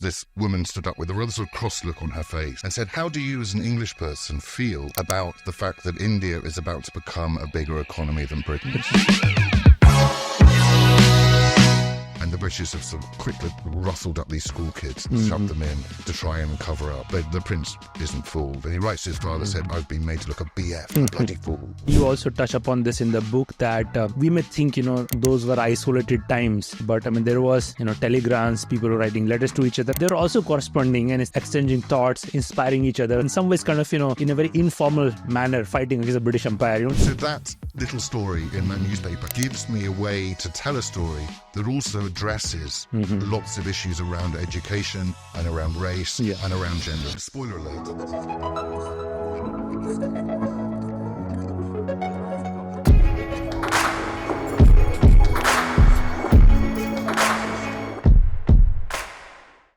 this woman stood up with a rather sort of cross look on her face and said, how do you as an English person feel about the fact that India is about to become a bigger economy than Britain? And the British have sort of quickly rustled up these school kids and shoved them in to try and cover up. But the prince isn't fooled. And he writes to his father, said, I've been made to look a BF, a bloody fool. You also touch upon this in the book that we may think, those were isolated times. But there was, telegrams, people were writing letters to each other. They were also corresponding and exchanging thoughts, inspiring each other. In some ways, kind of, in a very informal manner, fighting against the British Empire. So that little story in that newspaper gives me a way to tell a story that also addresses lots of issues around education and around race and around gender. Spoiler alert.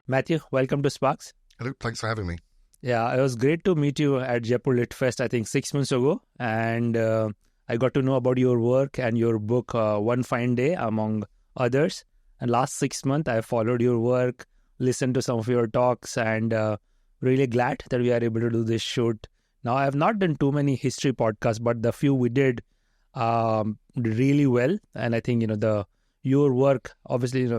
Matthew, welcome to SparX. Hello, thanks for having me. Yeah, it was great to meet you at Jaipur Lit Fest, I think 6 months ago. And I got to know about your work and your book, One Fine Day, among others. And last 6 months, I followed your work, listened to some of your talks, and really glad that we are able to do this shoot. Now, I have not done too many history podcasts, but the few we did really well. And I think, your work obviously,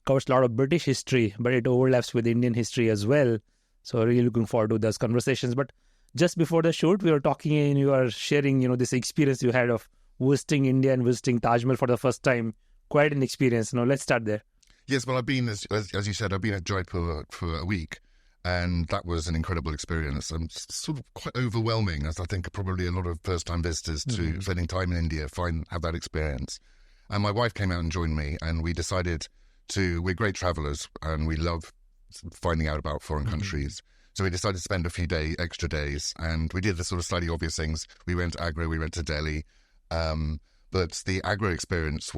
covers a lot of British history, but it overlaps with Indian history as well. So really looking forward to those conversations. But just before the shoot, we were talking and you were sharing, this experience you had of visiting India and visiting Taj Mahal for the first time. Quite an experience. Let's start there. Yes, well, I've been, as you said, I've been at Jaipur for a week, and that was an incredible experience. And sort of quite overwhelming, as I think probably a lot of first-time visitors to spending time in India have that experience. And my wife came out and joined me, and we decided we're great travellers, and we love finding out about foreign countries. So we decided to spend a few extra days, and we did the sort of slightly obvious things. We went to Agra, we went to Delhi. But the Agra experience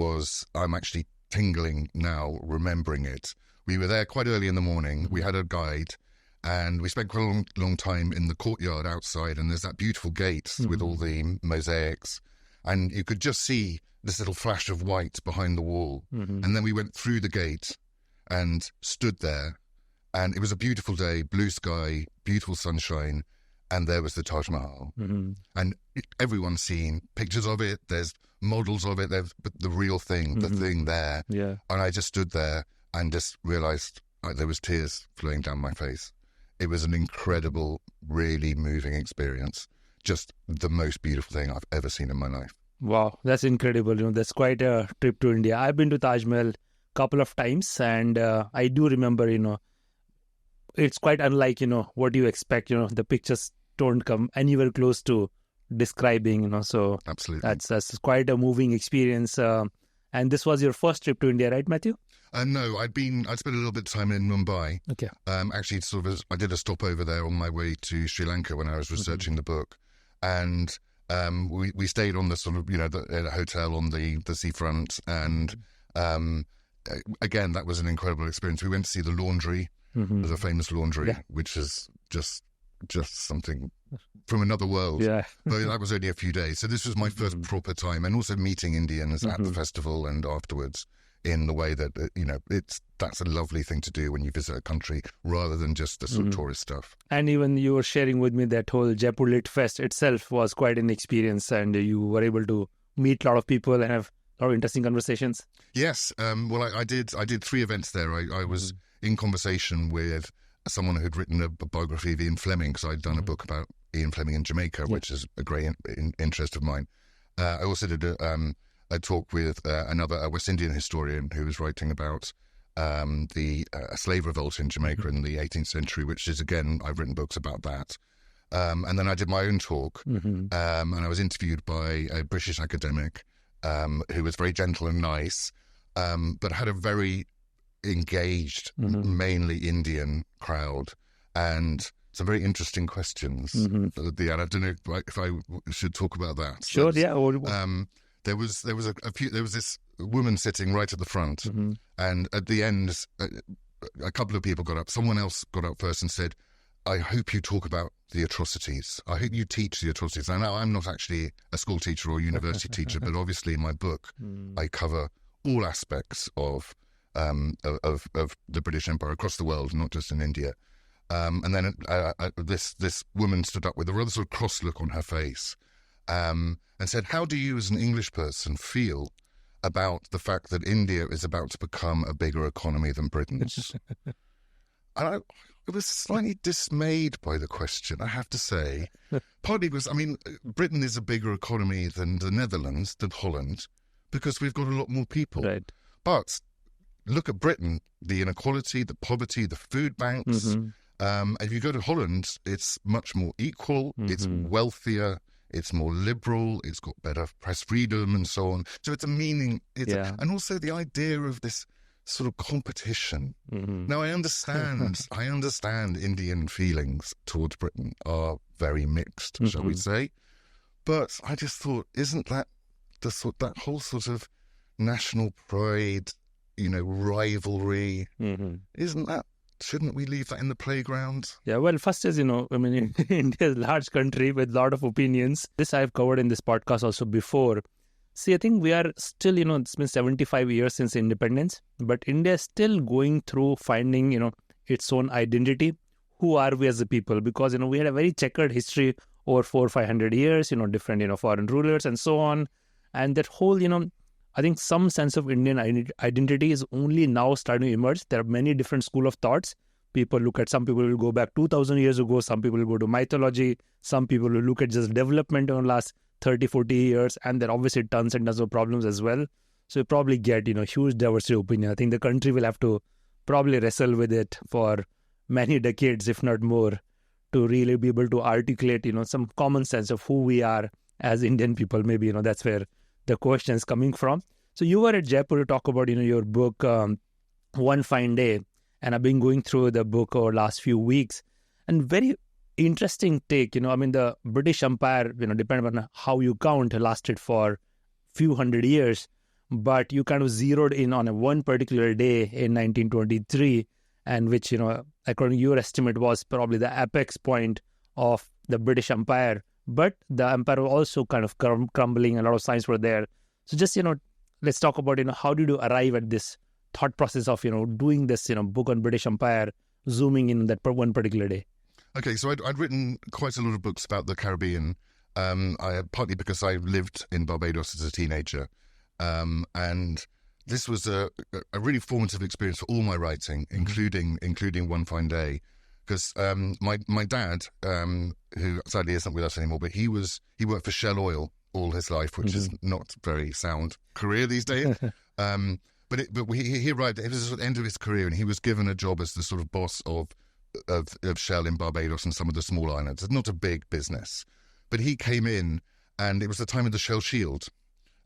I'm actually tingling now remembering it. We were there quite early in the morning. We had a guide, and we spent quite a long time in the courtyard outside, and there's that beautiful gate with all the mosaics, and you could just see this little flash of white behind the wall. And then we went through the gate and stood there, and it was a beautiful day, blue sky, beautiful sunshine, and there was the Taj Mahal. And everyone's seen pictures of it. There's models of it. But the real thing, the thing there. Yeah. And I just stood there and just realised there was tears flowing down my face. It was an incredible, really moving experience. Just the most beautiful thing I've ever seen in my life. Wow, that's incredible. That's quite a trip to India. I've been to Taj Mahal a couple of times, and I do remember, it's quite unlike, what you expect. The pictures don't come anywhere close to describing, so absolutely that's quite a moving experience. And this was your first trip to India, right, Matthew? No, I'd spent a little bit of time in Mumbai. Okay. Actually, I did a stopover there on my way to Sri Lanka when I was researching the book, and we stayed on the sort of in a hotel on the seafront, and again that was an incredible experience. We went to see the laundry, the famous laundry, which is just something from another world. Yeah. But that was only a few days. So this was my first proper time, and also meeting Indians at the festival and afterwards in the way that, that's a lovely thing to do when you visit a country rather than just the sort of tourist stuff. And even you were sharing with me that whole Jaipur Lit Fest itself was quite an experience, and you were able to meet a lot of people and have a lot of interesting conversations. Yes. Well, I did 3 events there. I was in conversation with someone who'd written a biography of Ian Fleming, because I'd done a book about Ian Fleming in Jamaica, which is a great interest of mine. I also did a talk with another West Indian historian who was writing about the slave revolt in Jamaica in the 18th century, which is, again, I've written books about that. And then I did my own talk, and I was interviewed by a British academic who was very gentle and nice, but had a very engaged, mainly Indian crowd, and some very interesting questions. At the end, I don't know if I should talk about that. Sure, yeah. There was this woman sitting right at the front, and at the end, a couple of people got up. Someone else got up first and said, "I hope you talk about the atrocities. I hope you teach the atrocities." I know I'm not actually a school teacher or university teacher, but obviously in my book, I cover all aspects of of the British Empire across the world, not just in India. And then this woman stood up with a rather sort of cross look on her face and said, "How do you as an English person feel about the fact that India is about to become a bigger economy than Britain's?" And I was slightly dismayed by the question, I have to say. Partly because, I mean, Britain is a bigger economy than the Netherlands, than Holland, because we've got a lot more people. Right. But look at Britain, the inequality, the poverty, the food banks. If you go to Holland, it's much more equal, it's wealthier, it's more liberal, it's got better press freedom and so on. So it's a meaning. And also the idea of this sort of competition. Now, I understand Indian feelings towards Britain are very mixed, shall we say. But I just thought, isn't that that whole sort of national pride, rivalry, shouldn't we leave that in the playground? Yeah, well, first is, India is a large country with a lot of opinions. This I've covered in this podcast also before. See, I think we are still, it's been 75 years since independence, but India is still going through finding, its own identity. Who are we as a people? Because, we had a very checkered history over 400-500 years, different, foreign rulers and so on. And that whole, I think some sense of Indian identity is only now starting to emerge. There are many different school of thoughts. Some people will go back 2,000 years ago. Some people will go to mythology. Some people will look at just development in the last 30, 40 years. And there are obviously tons and tons of problems as well. So you probably get, huge diversity of opinion. I think the country will have to probably wrestle with it for many decades, if not more, to really be able to articulate, some common sense of who we are as Indian people. Maybe, that's where the question is coming from. So you were at Jaipur to talk about, your book, One Fine Day. And I've been going through the book over the last few weeks. And very interesting take, the British Empire, depending on how you count, lasted for few hundred years. But you kind of zeroed in on one particular day in 1923, and which, according to your estimate, was probably the apex point of the British Empire. But the empire was also kind of crumbling. A lot of signs were there. So just, let's talk about, how did you arrive at this thought process of, doing this, book on British Empire, zooming in that one particular day? Okay, so I'd written quite a lot of books about the Caribbean, partly because I lived in Barbados as a teenager. And this was a really formative experience for all my writing, including One Fine Day. Because my dad, who sadly isn't with us anymore, but he worked for Shell Oil all his life, which is not very sound career these days. But he arrived. It was the end of his career, and he was given a job as the sort of boss of Shell in Barbados and some of the small islands. It's not a big business, but he came in, and it was the time of the Shell Shield,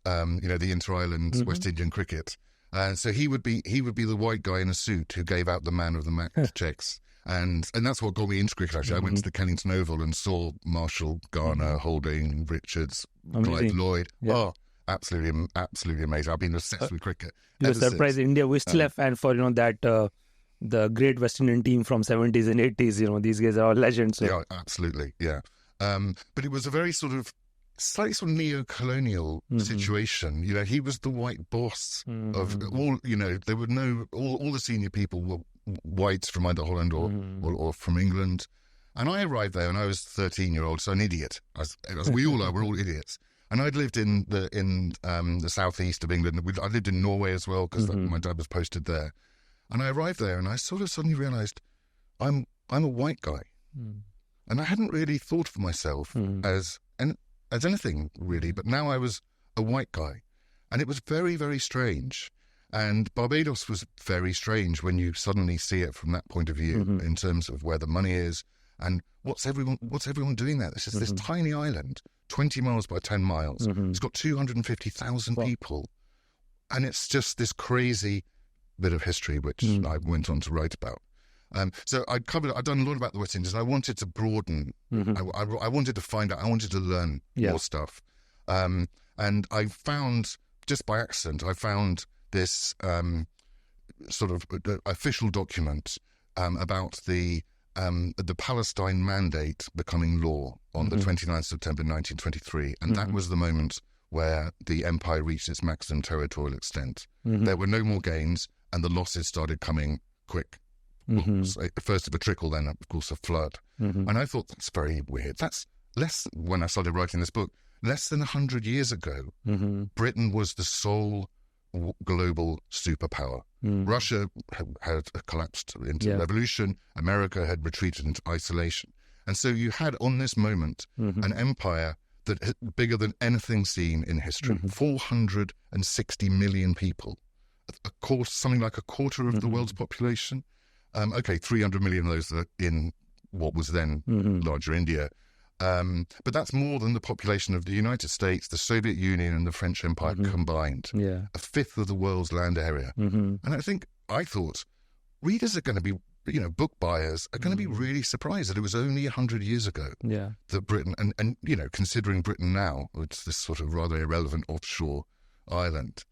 the inter-island West Indian cricket, and so he would be the white guy in a suit who gave out the man of the match checks. And that's what got me into cricket, actually. I went to the Kennington Oval and saw Marshall, Garner, Holding, Richards, Clive Lloyd. Yeah. Oh, absolutely amazing. I've been obsessed with cricket. You're surprised India, we still have fans for, that the great West Indian team from 70s and 80s, these guys are all legends. So. Yeah, absolutely, yeah. But it was a very slightly sort of neo-colonial situation. He was the white boss of all, there were all the senior people were whites from either Holland or from England. And I arrived there and I was 13-year-old, so an idiot. As we all are, we're all idiots. And I'd lived in the southeast of England. I lived in Norway as well because my dad was posted there. And I arrived there and I sort of suddenly realised I'm a white guy. And I hadn't really thought of myself as anything really, but now I was a white guy. And it was very, very strange. And Barbados was very strange when you suddenly see it from that point of view in terms of where the money is and what's everyone doing there. This is this tiny island, 20 miles by 10 miles. It's got 250,000 people. And it's just this crazy bit of history, which I went on to write about. So I'd done a lot about the West Indies, and I wanted to broaden. I wanted to find out, I wanted to learn more stuff. And I found, just by accident, this sort of official document about the Palestine Mandate becoming law on the 29th September 1923. And that was the moment where the empire reached its maximum territorial extent. There were no more gains, and the losses started coming quick. So first of a trickle, then of course a flood. And I thought, that's very weird. That's when I started writing this book, less than 100 years ago, Britain was the sole global superpower. Russia had collapsed into revolution. America had retreated into isolation. And so you had, on this moment, an empire that had bigger than anything seen in history. 460 million people. Something like a quarter of the world's population. 300 million of those are in what was then larger India. But that's more than the population of the United States, the Soviet Union, and the French Empire combined. A fifth of the world's land area. And I thought readers are going to be, book buyers are going to be really surprised that it was only 100 years ago that Britain, and considering Britain now, it's this sort of rather irrelevant offshore island.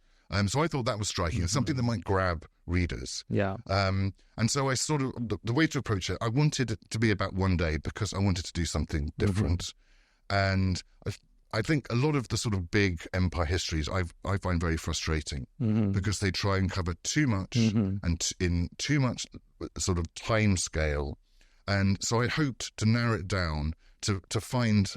So I thought that was striking, and something that might grab readers. And so I sort of, the way to approach it, I wanted it to be about one day because I wanted to do something different. And I think a lot of the sort of big empire histories I find very frustrating because they try and cover too much and in too much sort of time scale. And so I hoped to narrow it down to find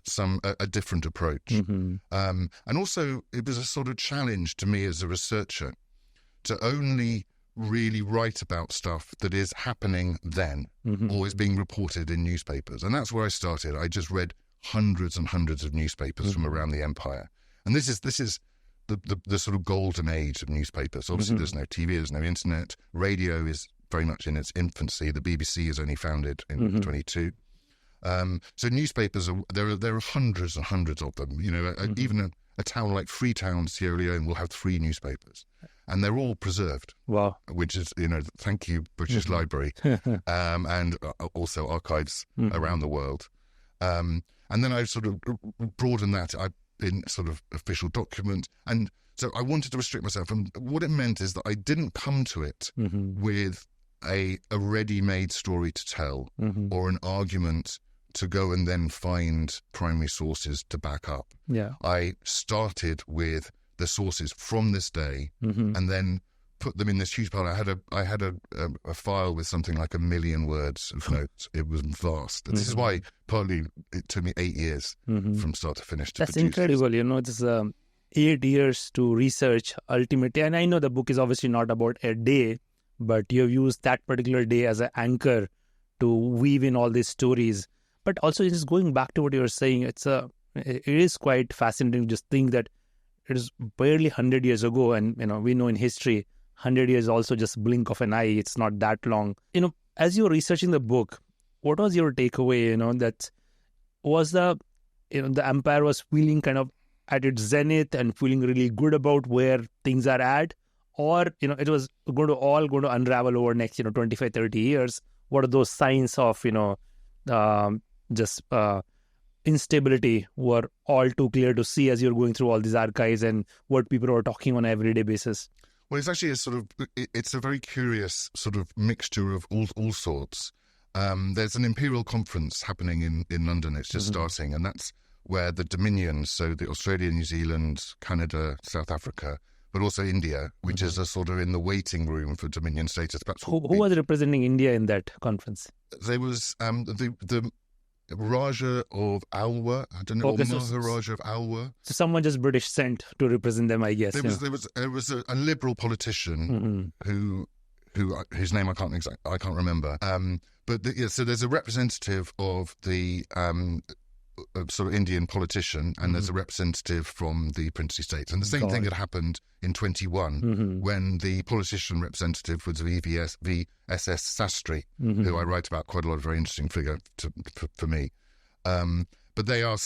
a different approach. And also it was a sort of challenge to me as a researcher to only really write about stuff that is happening then or is being reported in newspapers. And that's where I started. I just read hundreds and hundreds of newspapers from around the empire. And this is the sort of golden age of newspapers. Obviously there's no TV, there's no internet. Radio is very much in its infancy. The BBC is only founded in 22. So newspapers there are hundreds and hundreds of them. Even a town like Freetown, Sierra Leone, will have 3 newspapers, and they're all preserved. Wow! Which is, thank you, British Library, and also archives around the world. And then I sort of broadened that in sort of official document, and so I wanted to restrict myself. And what it meant is that I didn't come to it with a ready-made story to tell or an argument to go and then find primary sources to back up. I started with the sources from this day and then put them in this huge pile. I had a file with something like 1 million words of notes. It was vast. This is why partly it took me 8 years from start to finish to That's produce incredible. It's 8 years to research ultimately. And I know the book is obviously not about a day, but you have used that particular day as an anchor to weave in all these stories. But also just going back to what you were saying, it is quite fascinating to just think that it is barely 100 years ago. And, we know in history, 100 years also just blink of an eye. It's not that long. As you were researching the book, what was your takeaway, that was the empire was feeling kind of at its zenith and feeling really good about where things are at? Or, it was going to unravel over next, 25, 30 years. What are those signs of, instability were all too clear to see as you're going through all these archives and what people are talking on an everyday basis? Well, it's actually it's a very curious sort of mixture of all sorts. There's an imperial conference happening in London. It's just starting, and that's where the dominions, so the Australia, New Zealand, Canada, South Africa, but also India, which is a sort of in the waiting room for dominion status. Who was representing India in that conference? There was the Raja of Alwar. I don't know, or Maharaja of Alwar. So someone just British sent to represent them, I guess. There was a liberal politician whose name I can't remember. So there's a representative of the sort of Indian politician, and there's a representative from the princely states. And the same thing had happened in 21 when the politician representative was VSS Sastry, who I write about, quite a lot of very interesting figure for me. But they are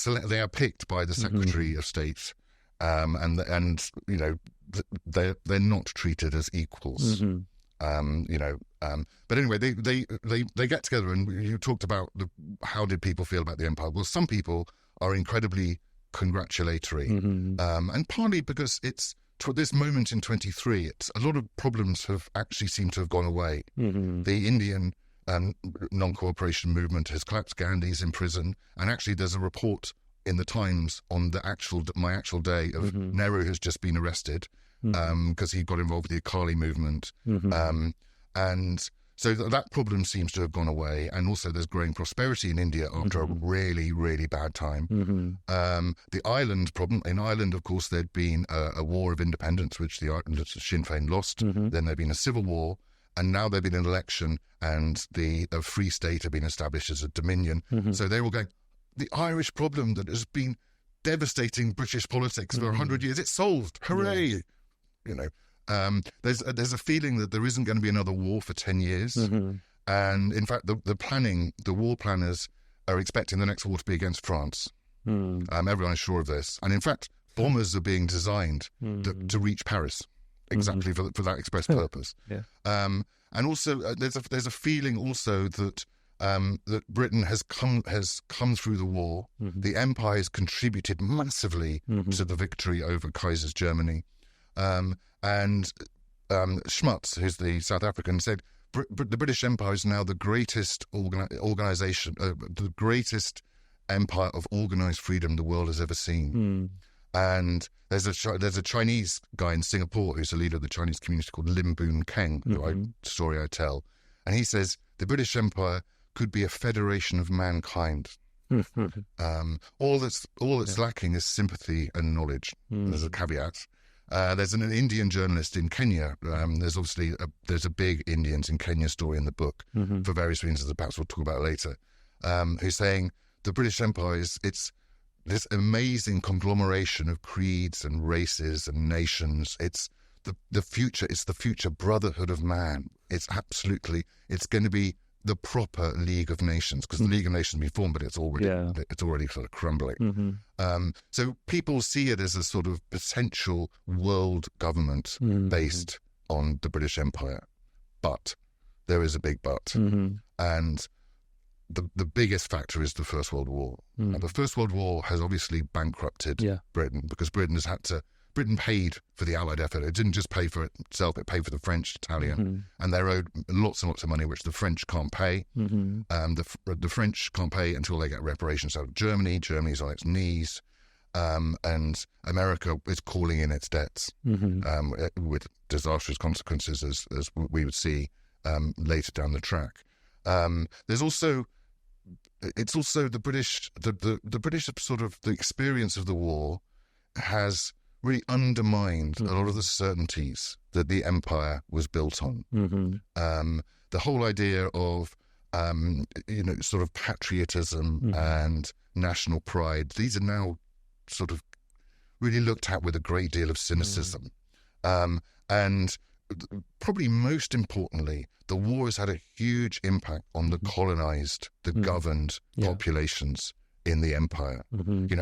picked by the Secretary of State, and they're not treated as equals. But anyway, they get together, and you talked about how did people feel about the empire. Well, some people are incredibly congratulatory, and partly because it's to this moment in 23, it's a lot of problems have actually seemed to have gone away. The Indian non-cooperation movement has collapsed. Gandhi's in prison, and actually there's a report in the Times on my actual day of Nehru has just been arrested. because he got involved with the Akali movement. And so that problem seems to have gone away. And also there's growing prosperity in India after a really, really bad time. The island problem, in Ireland, of course, there'd been a war of independence, which the Sinn Féin lost. Then there'd been a civil war. And now there'd been an election, and a free state had been established as a dominion. So they're all going, the Irish problem that has been devastating British politics for 100 years, it's solved. Hooray! Yeah. You know, there's a feeling that there isn't going to be another war for 10 years. And in fact, the war planners are expecting the next war to be against France. Everyone is sure of this. And in fact, bombers are being designed to reach Paris. Exactly for that express purpose. And also there's a feeling also that that Britain has come through the war. The empire has contributed massively to the victory over Kaiser's Germany. And Schmutz, who's the South African, said the British Empire is now the greatest organization, the greatest empire of organized freedom the world has ever seen. And there's a Chinese guy in Singapore who's the leader of the Chinese community called Lim Boon Keng, story I tell. And he says the British Empire could be a federation of mankind. All that's lacking is sympathy and knowledge. There's a caveat. There's an Indian journalist in Kenya. There's obviously there's a big Indians in Kenya story in the book for various reasons that perhaps we'll talk about later. Who's saying the British Empire it's this amazing conglomeration of creeds and races and nations. It's the future. It's the future brotherhood of man. It's going to be the proper League of Nations, because the League of Nations has been formed, but it's already sort of crumbling. So people see it as a sort of potential world government based on the British Empire. But there is a big but. And the biggest factor is the First World War. Now, the First World War has obviously bankrupted Britain, because Britain paid for the Allied effort. It didn't just pay for itself, it paid for the French, Italian, and they're owed lots and lots of money, which the French can't pay. The French can't pay until they get reparations out of Germany. Germany's on its knees. And America is calling in its debts with disastrous consequences, as we would see later down the track. It's also the British, the British sort of, the experience of the war has really undermined a lot of the certainties that the empire was built on. The whole idea of, sort of patriotism and national pride, these are now sort of really looked at with a great deal of cynicism. And probably most importantly, the war has had a huge impact on the colonised, the governed populations in the empire.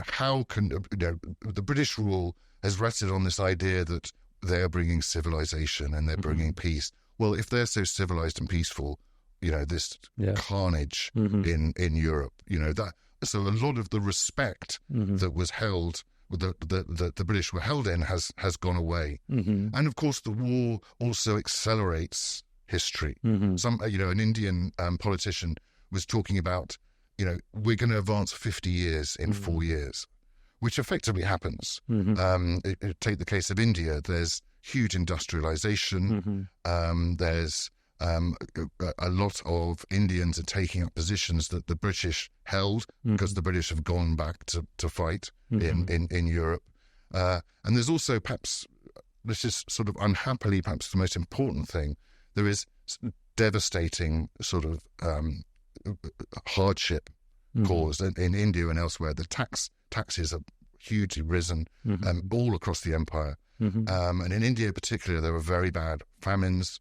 How can the British rule has rested on this idea that they're bringing civilization and they're bringing peace. Well, if they're so civilized and peaceful, this carnage in Europe, so a lot of the respect that was held, that the British were held in, has gone away. And of course, the war also accelerates history. An Indian politician was talking about, we're going to advance 50 years in 4 years, which effectively happens. Take the case of India. There's huge industrialization. There's a lot of Indians are taking up positions that the British held because the British have gone back to fight in Europe. And there's also, perhaps, this is sort of unhappily perhaps the most important thing, there is devastating sort of hardship caused in India and elsewhere. The taxes have hugely risen all across the empire. And in India in particular, there were very bad famines,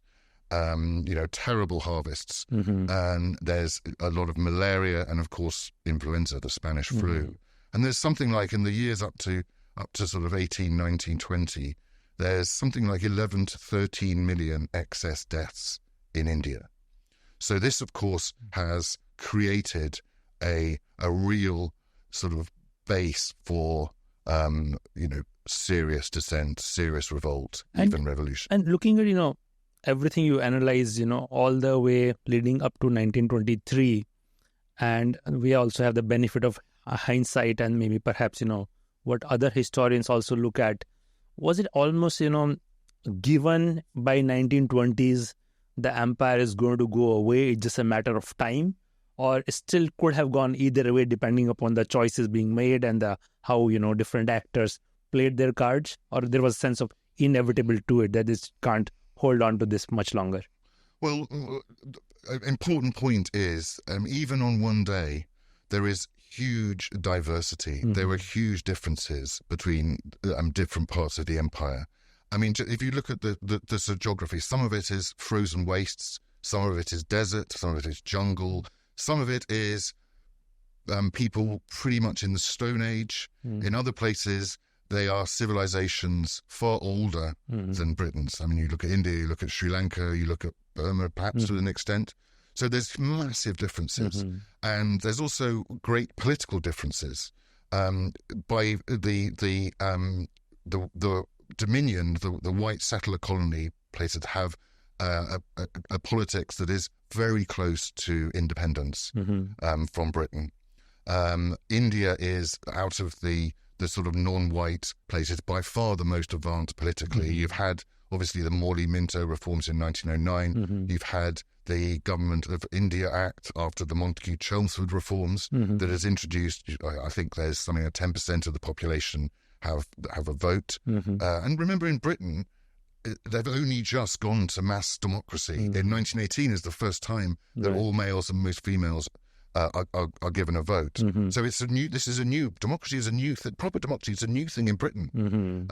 terrible harvests, and there's a lot of malaria and, of course, influenza, the Spanish flu. And there's something like, in the years up to sort of 18, 19, 20, there's something like 11 to 13 million excess deaths in India. So this, of course, has created a real sort of base for, serious dissent, serious revolt, even revolution. And looking at, everything you analyze, all the way leading up to 1923, and we also have the benefit of hindsight and maybe perhaps, what other historians also look at. Was it almost, given by 1920s, the empire is going to go away. It's just a matter of time, or it still could have gone either way depending upon the choices being made and how different actors played their cards, or there was a sense of inevitable to it that this can't hold on to this much longer. Well, an important point is even on one day, there is huge diversity. Mm-hmm. There were huge differences between different parts of the empire. I mean, if you look at the sort of geography, some of it is frozen wastes, some of it is desert, some of it is jungle, some of it is people pretty much in the Stone Age. Mm. In other places, they are civilizations far older than Britain's. I mean, you look at India, you look at Sri Lanka, you look at Burma, perhaps to an extent. So there's massive differences. And there's also great political differences. By the Dominion, the white settler colony places have a politics that is very close to independence from Britain. India is, out of the sort of non-white places, by far the most advanced politically. You've had, obviously, the Morley-Minto reforms in 1909. You've had the Government of India Act after the Montagu-Chelmsford reforms that has introduced, I think there's something like 10% of the population have a vote. And remember, in Britain, they've only just gone to mass democracy. In 1918 is the first time that all males and most females are given a vote. So democracy is a new thing. Proper democracy is a new thing in Britain.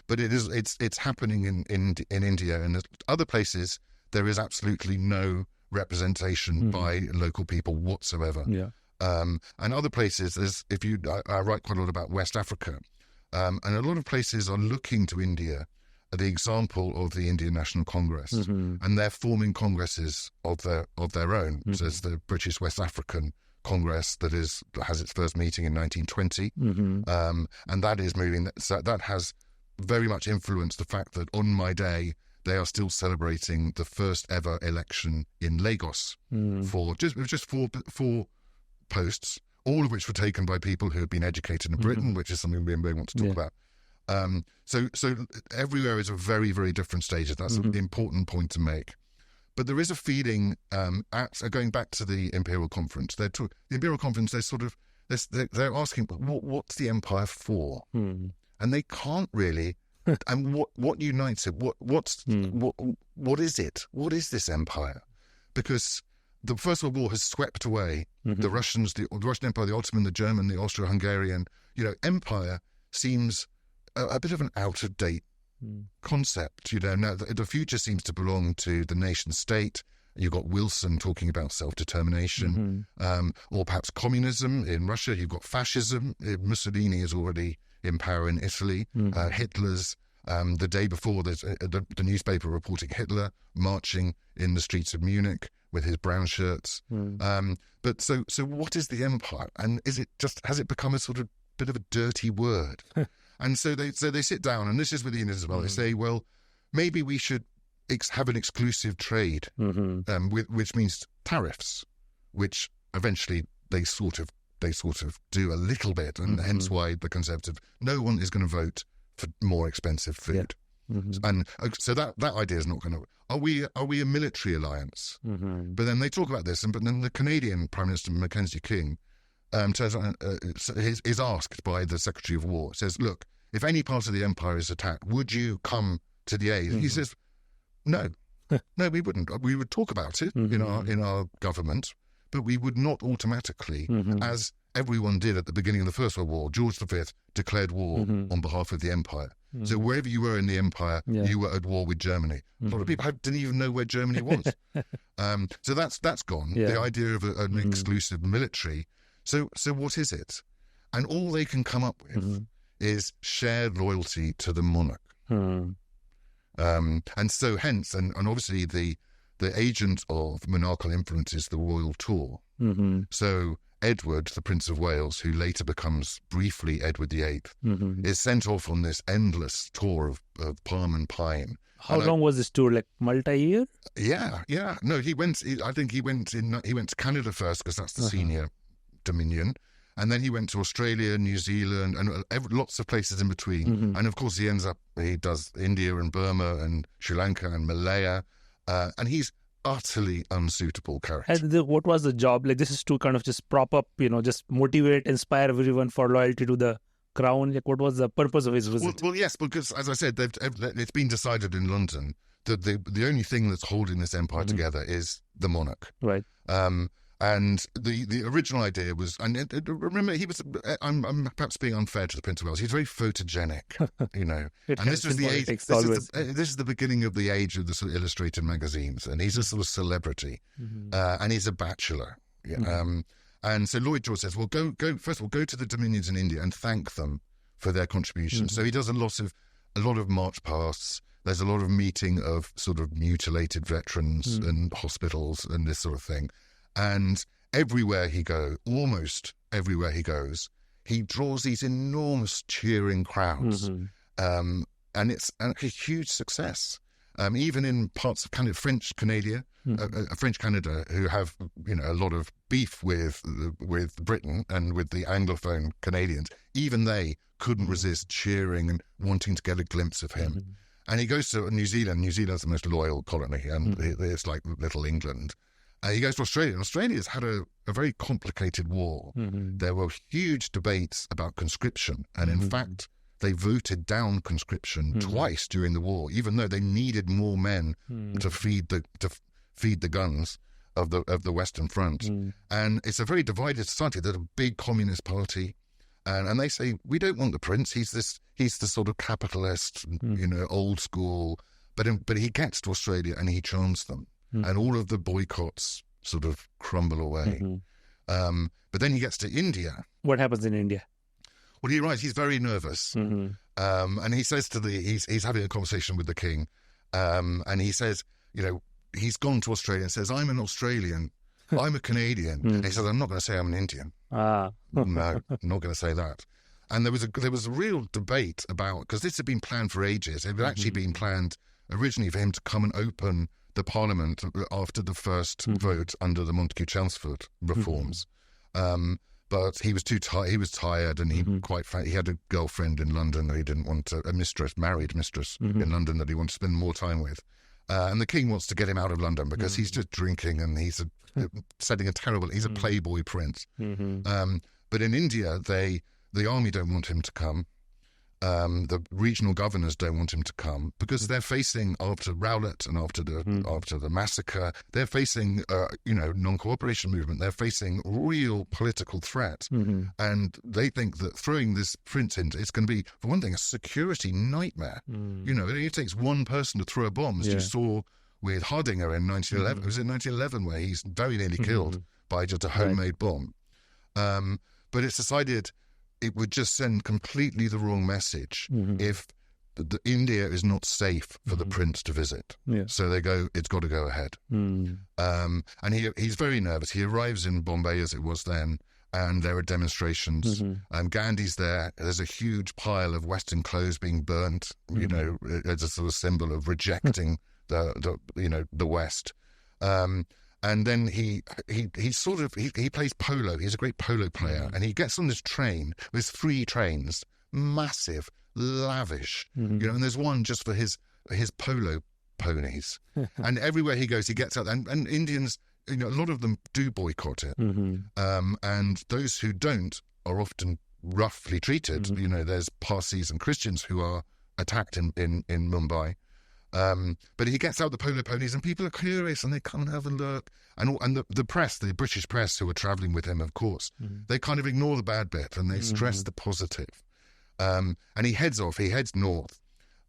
But it's happening in India, and other places there is absolutely no representation by local people whatsoever. And other places, I write quite a lot about West Africa, and a lot of places are looking to India the example of the Indian National Congress, and they're forming congresses of their own. So there's the British West African Congress that has its first meeting in 1920, and that is moving. So that has very much influenced the fact that on my day they are still celebrating the first ever election in Lagos for just four posts, all of which were taken by people who have been educated in Britain, which is something we may want to talk about. So everywhere is a very, very different stages. That's an important point to make. But there is a feeling, going back to the Imperial Conference, the Imperial Conference, they're asking, what's the empire for? And they can't really. And what unites it? What is it? What is this empire? Because the First World War has swept away the Russians, the Russian Empire, the Ottoman, the German, the Austro-Hungarian. Empire seems a bit of an out-of-date concept. Now the future seems to belong to the nation state. You've got Wilson talking about self-determination, or perhaps communism in Russia. You've got fascism. Mussolini is already in power in Italy. Hitler's the day before, there's the newspaper reporting Hitler marching in the streets of Munich with his brown shirts. But so what is the empire? And has it become a sort of bit of a dirty word? And so they sit down, and this is with the Indians as well. They say, well, maybe we should have an exclusive trade, which means tariffs, which eventually they sort of do a little bit, and hence why the Conservative, no one is going to vote for more expensive food. And so that idea is not going to. Are we a military alliance? But then they talk about this, but then the Canadian Prime Minister Mackenzie King is asked by the Secretary of War, says, look, if any part of the empire is attacked, would you come to the aid? He says, no, we wouldn't. We would talk about it in our government, but we would not automatically, as everyone did at the beginning of the First World War. George V declared war on behalf of the empire. So wherever you were in the empire, you were at war with Germany. A lot of people didn't even know where Germany was. So that's gone. The idea of an exclusive military. So what is it? And all they can come up with is shared loyalty to the monarch. And so hence, and obviously the agent of monarchical influence is the royal tour. So Edward, the Prince of Wales, who later becomes briefly Edward VIII, is sent off on this endless tour of palm and pine. How long was this tour? Like multi-year? Yeah. No, I think he went to Canada first because that's the senior dominion, And then he went to Australia, New Zealand, and lots of places in between. And of course, he does India and Burma and Sri Lanka and Malaya. And he's utterly unsuitable character. And what was the job? Like, this is to kind of just prop up, just motivate, inspire everyone for loyalty to the crown. Like, what was the purpose of his visit? Well, yes, because as I said, it's been decided in London that the only thing that's holding this empire together is the monarch. Right. And the original idea was, and remember, he was. I'm perhaps being unfair to the Prince of Wales. He's very photogenic, And this was the age. This is the beginning of the age of the sort of illustrated magazines, and he's a sort of celebrity, and he's a bachelor. And so Lloyd George says, "Well, go. First of all, go to the Dominions in India and thank them for their contribution." So he does a lot of march pasts. There's a lot of meeting of sort of mutilated veterans and hospitals and this sort of thing. And almost everywhere he goes, he draws these enormous cheering crowds. And it's a huge success. Even in parts of French Canada, who have a lot of beef with Britain and with the Anglophone Canadians, even they couldn't resist cheering and wanting to get a glimpse of him. And he goes to New Zealand. New Zealand's the most loyal colony, and it's like little England. He goes to Australia, and Australia's had a very complicated war. There were huge debates about conscription, and in fact, they voted down conscription twice during the war, even though they needed more men to feed the guns of the Western Front. And it's a very divided society. There's a big communist party, and they say, we don't want the prince. He's the sort of capitalist, old school. But he gets to Australia and he charms them. And all of the boycotts sort of crumble away. But then he gets to India. What happens in India? Well, he writes, he's very nervous. And he says he's having a conversation with the king. And he says, he's gone to Australia and says, I'm an Australian. I'm a Canadian. And he says, I'm not going to say I'm an Indian. No, I'm not going to say that. And there was a real debate about, because this had been planned for ages. It had actually been planned originally for him to come and open the Parliament after the first vote under the Montagu-Chelmsford reforms. But he was too tired. He was tired, and he had a girlfriend in London that he didn't want to, married mistress in London that he wanted to spend more time with. And the king wants to get him out of London because he's just drinking and he's he's a playboy prince. But in India, the army don't want him to come. The regional governors don't want him to come because they're facing, after Rowlatt and after the massacre, they're facing non-cooperation movement. They're facing real political threat, and they think that throwing this prince in, it's going to be, for one thing, a security nightmare. It takes one person to throw a bomb, as you saw with Hardinger in 1911. It was in 1911 where he's very nearly killed by just a homemade bomb. But it's decided it would just send completely the wrong message if India is not safe for the prince to visit. So they go, it's got to go ahead. And he's very nervous. He arrives in Bombay, as it was then, and there are demonstrations. Gandhi's there. There's a huge pile of Western clothes being burnt, as a sort of symbol of rejecting the West. And then he plays polo. He's a great polo player, and he gets on this train. There's 3 trains, massive, lavish, and there's one just for his polo ponies. And everywhere he goes, he gets out. And Indians, a lot of them do boycott it, and those who don't are often roughly treated. There's Parsis and Christians who are attacked in Mumbai. But he gets out the polo ponies, and people are curious, and they come and have a look. And the press, the British press who are travelling with him, of course, they kind of ignore the bad bit and they stress the positive. And he heads off. He heads north,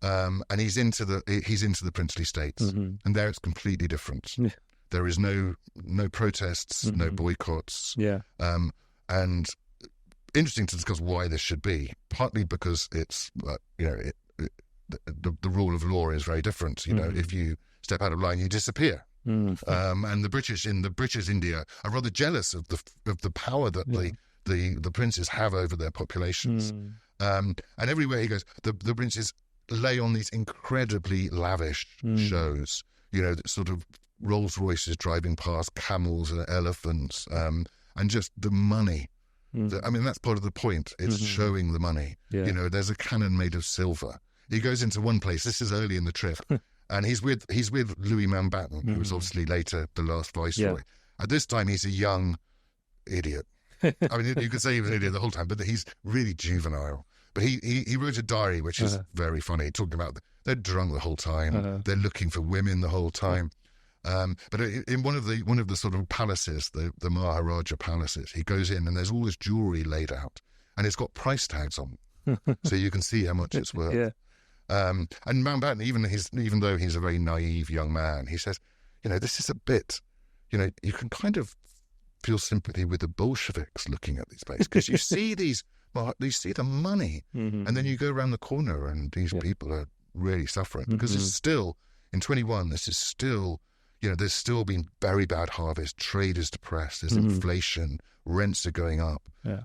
and he's into the princely states, and there it's completely different. There is no protests, no boycotts. And interesting to discuss why this should be. Partly because it's the rule of law is very different. If you step out of line, you disappear. And the British in the British India are rather jealous of the power that the princes have over their populations. And everywhere he goes, the princes lay on these incredibly lavish shows. Sort of Rolls Royces driving past, camels and elephants, and just the money I mean, that's part of the point. It's showing the money. Yeah. You know, there's a cannon made of silver. He goes into one place. This is early in the trip, and he's with Louis Mountbatten, who was obviously later the last viceroy. Yeah. At this time, he's a young idiot. I mean, you could say he was an idiot the whole time, but he's really juvenile. But he wrote a diary, which is very funny, talking about they're drunk the whole time, they're looking for women the whole time. But in one of the sort of palaces, the Maharaja palaces, he goes in and there's all this jewelry laid out, and it's got price tags on, so you can see how much it's worth. Yeah. And Mountbatten, even though he's a very naive young man, he says, you know, this is a bit, you know, you can kind of feel sympathy with the Bolsheviks looking at these places, because you see you see the money, and then you go around the corner and these people are really suffering, because it's still, in 21, this is still, you know, there's still been very bad harvest, trade is depressed, there's inflation, rents are going up. Yeah.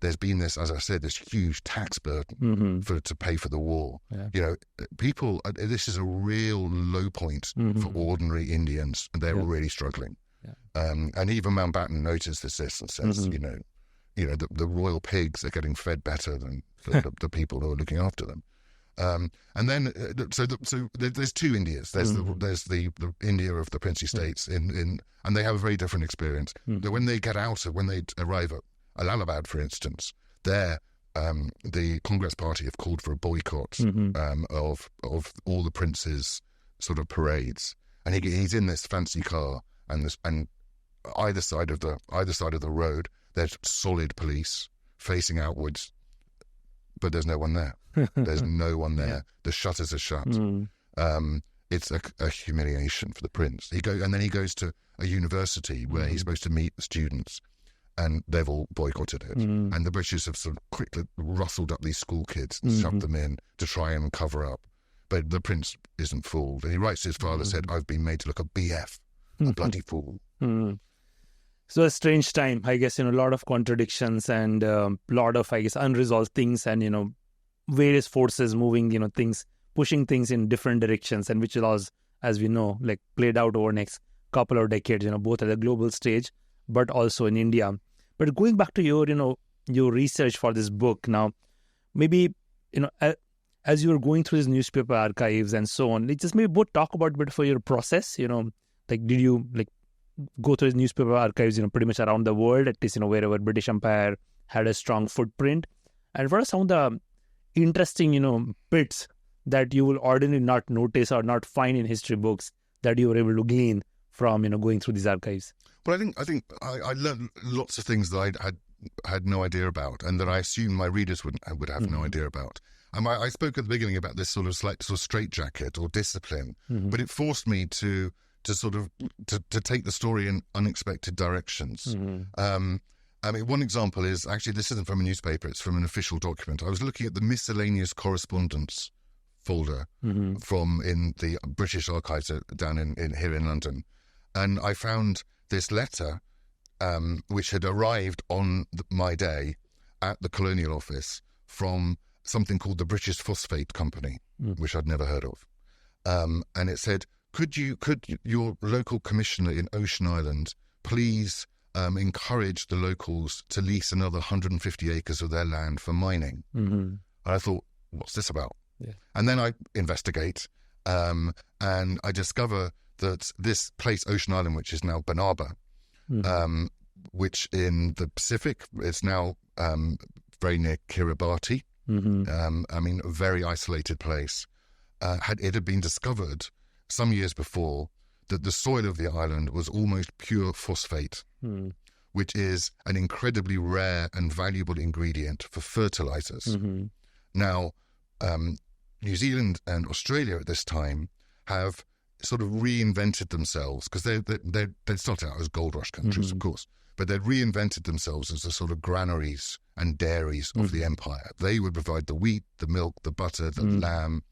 There's been this, as I said, this huge tax burden to pay for the war. Yeah. You know, people, this is a real low point for ordinary Indians, and they're really struggling. Yeah. And even Mountbatten notices this and says, you know, the royal pigs are getting fed better than the people who are looking after them. And then, so there's two Indias. There's the India of the princely states and they have a very different experience. When they arrive at Allahabad, for instance, there the Congress Party have called for a boycott of all the princes' sort of parades, and he's in this fancy car, and either side of the road there's solid police facing outwards, but there's no one there. There's no one there. Yeah. The shutters are shut. It's a humiliation for the prince. He goes to a university where he's supposed to meet the students, and they've all boycotted it. And the British have sort of quickly rustled up these school kids and shoved them in to try and cover up. But the prince isn't fooled. And he writes to his father, said, I've been made to look a BF, a bloody fool. So a strange time, I guess, you know, a lot of contradictions and a lot of, I guess, unresolved things, and, you know, various forces moving, you know, things, pushing things in different directions, and which was, as we know, like played out over next couple of decades, you know, both at the global stage, but also in India. But going back to your research for this book now, maybe, you know, as you were going through these newspaper archives and so on, let's just maybe both talk about a bit for your process, you know, like, did you like go through his newspaper archives, you know, pretty much around the world, at least, you know, wherever British Empire had a strong footprint? And what are some of the interesting, you know, bits that you will ordinarily not notice or not find in history books that you were able to glean from, you know, going through these archives? Well, I think I learned lots of things that I had no idea about, and that I assume my readers would have no idea about. I spoke at the beginning about this sort of straitjacket or discipline, but it forced me to take the story in unexpected directions. I mean, one example is, actually, this isn't from a newspaper, it's from an official document. I was looking at the miscellaneous correspondence folder from in the British archives down here in London, and I found this letter which had arrived on my day at the Colonial Office from something called the British Phosphate Company, which I'd never heard of. And it said, could your local commissioner in Ocean Island please encourage the locals to lease another 150 acres of their land for mining? And I thought, what's this about? Yeah. And then I investigate, and I discover that this place, Ocean Island, which is now Banaba, which in the Pacific is now very near Kiribati. I mean, a very isolated place. It had been discovered some years before that the soil of the island was almost pure phosphate, which is an incredibly rare and valuable ingredient for fertilizers. Now, New Zealand and Australia at this time have sort of reinvented themselves, because they started out as gold rush countries, of course, but they'd reinvented themselves as the sort of granaries and dairies of the empire. They would provide the wheat, the milk, the butter, the lamb,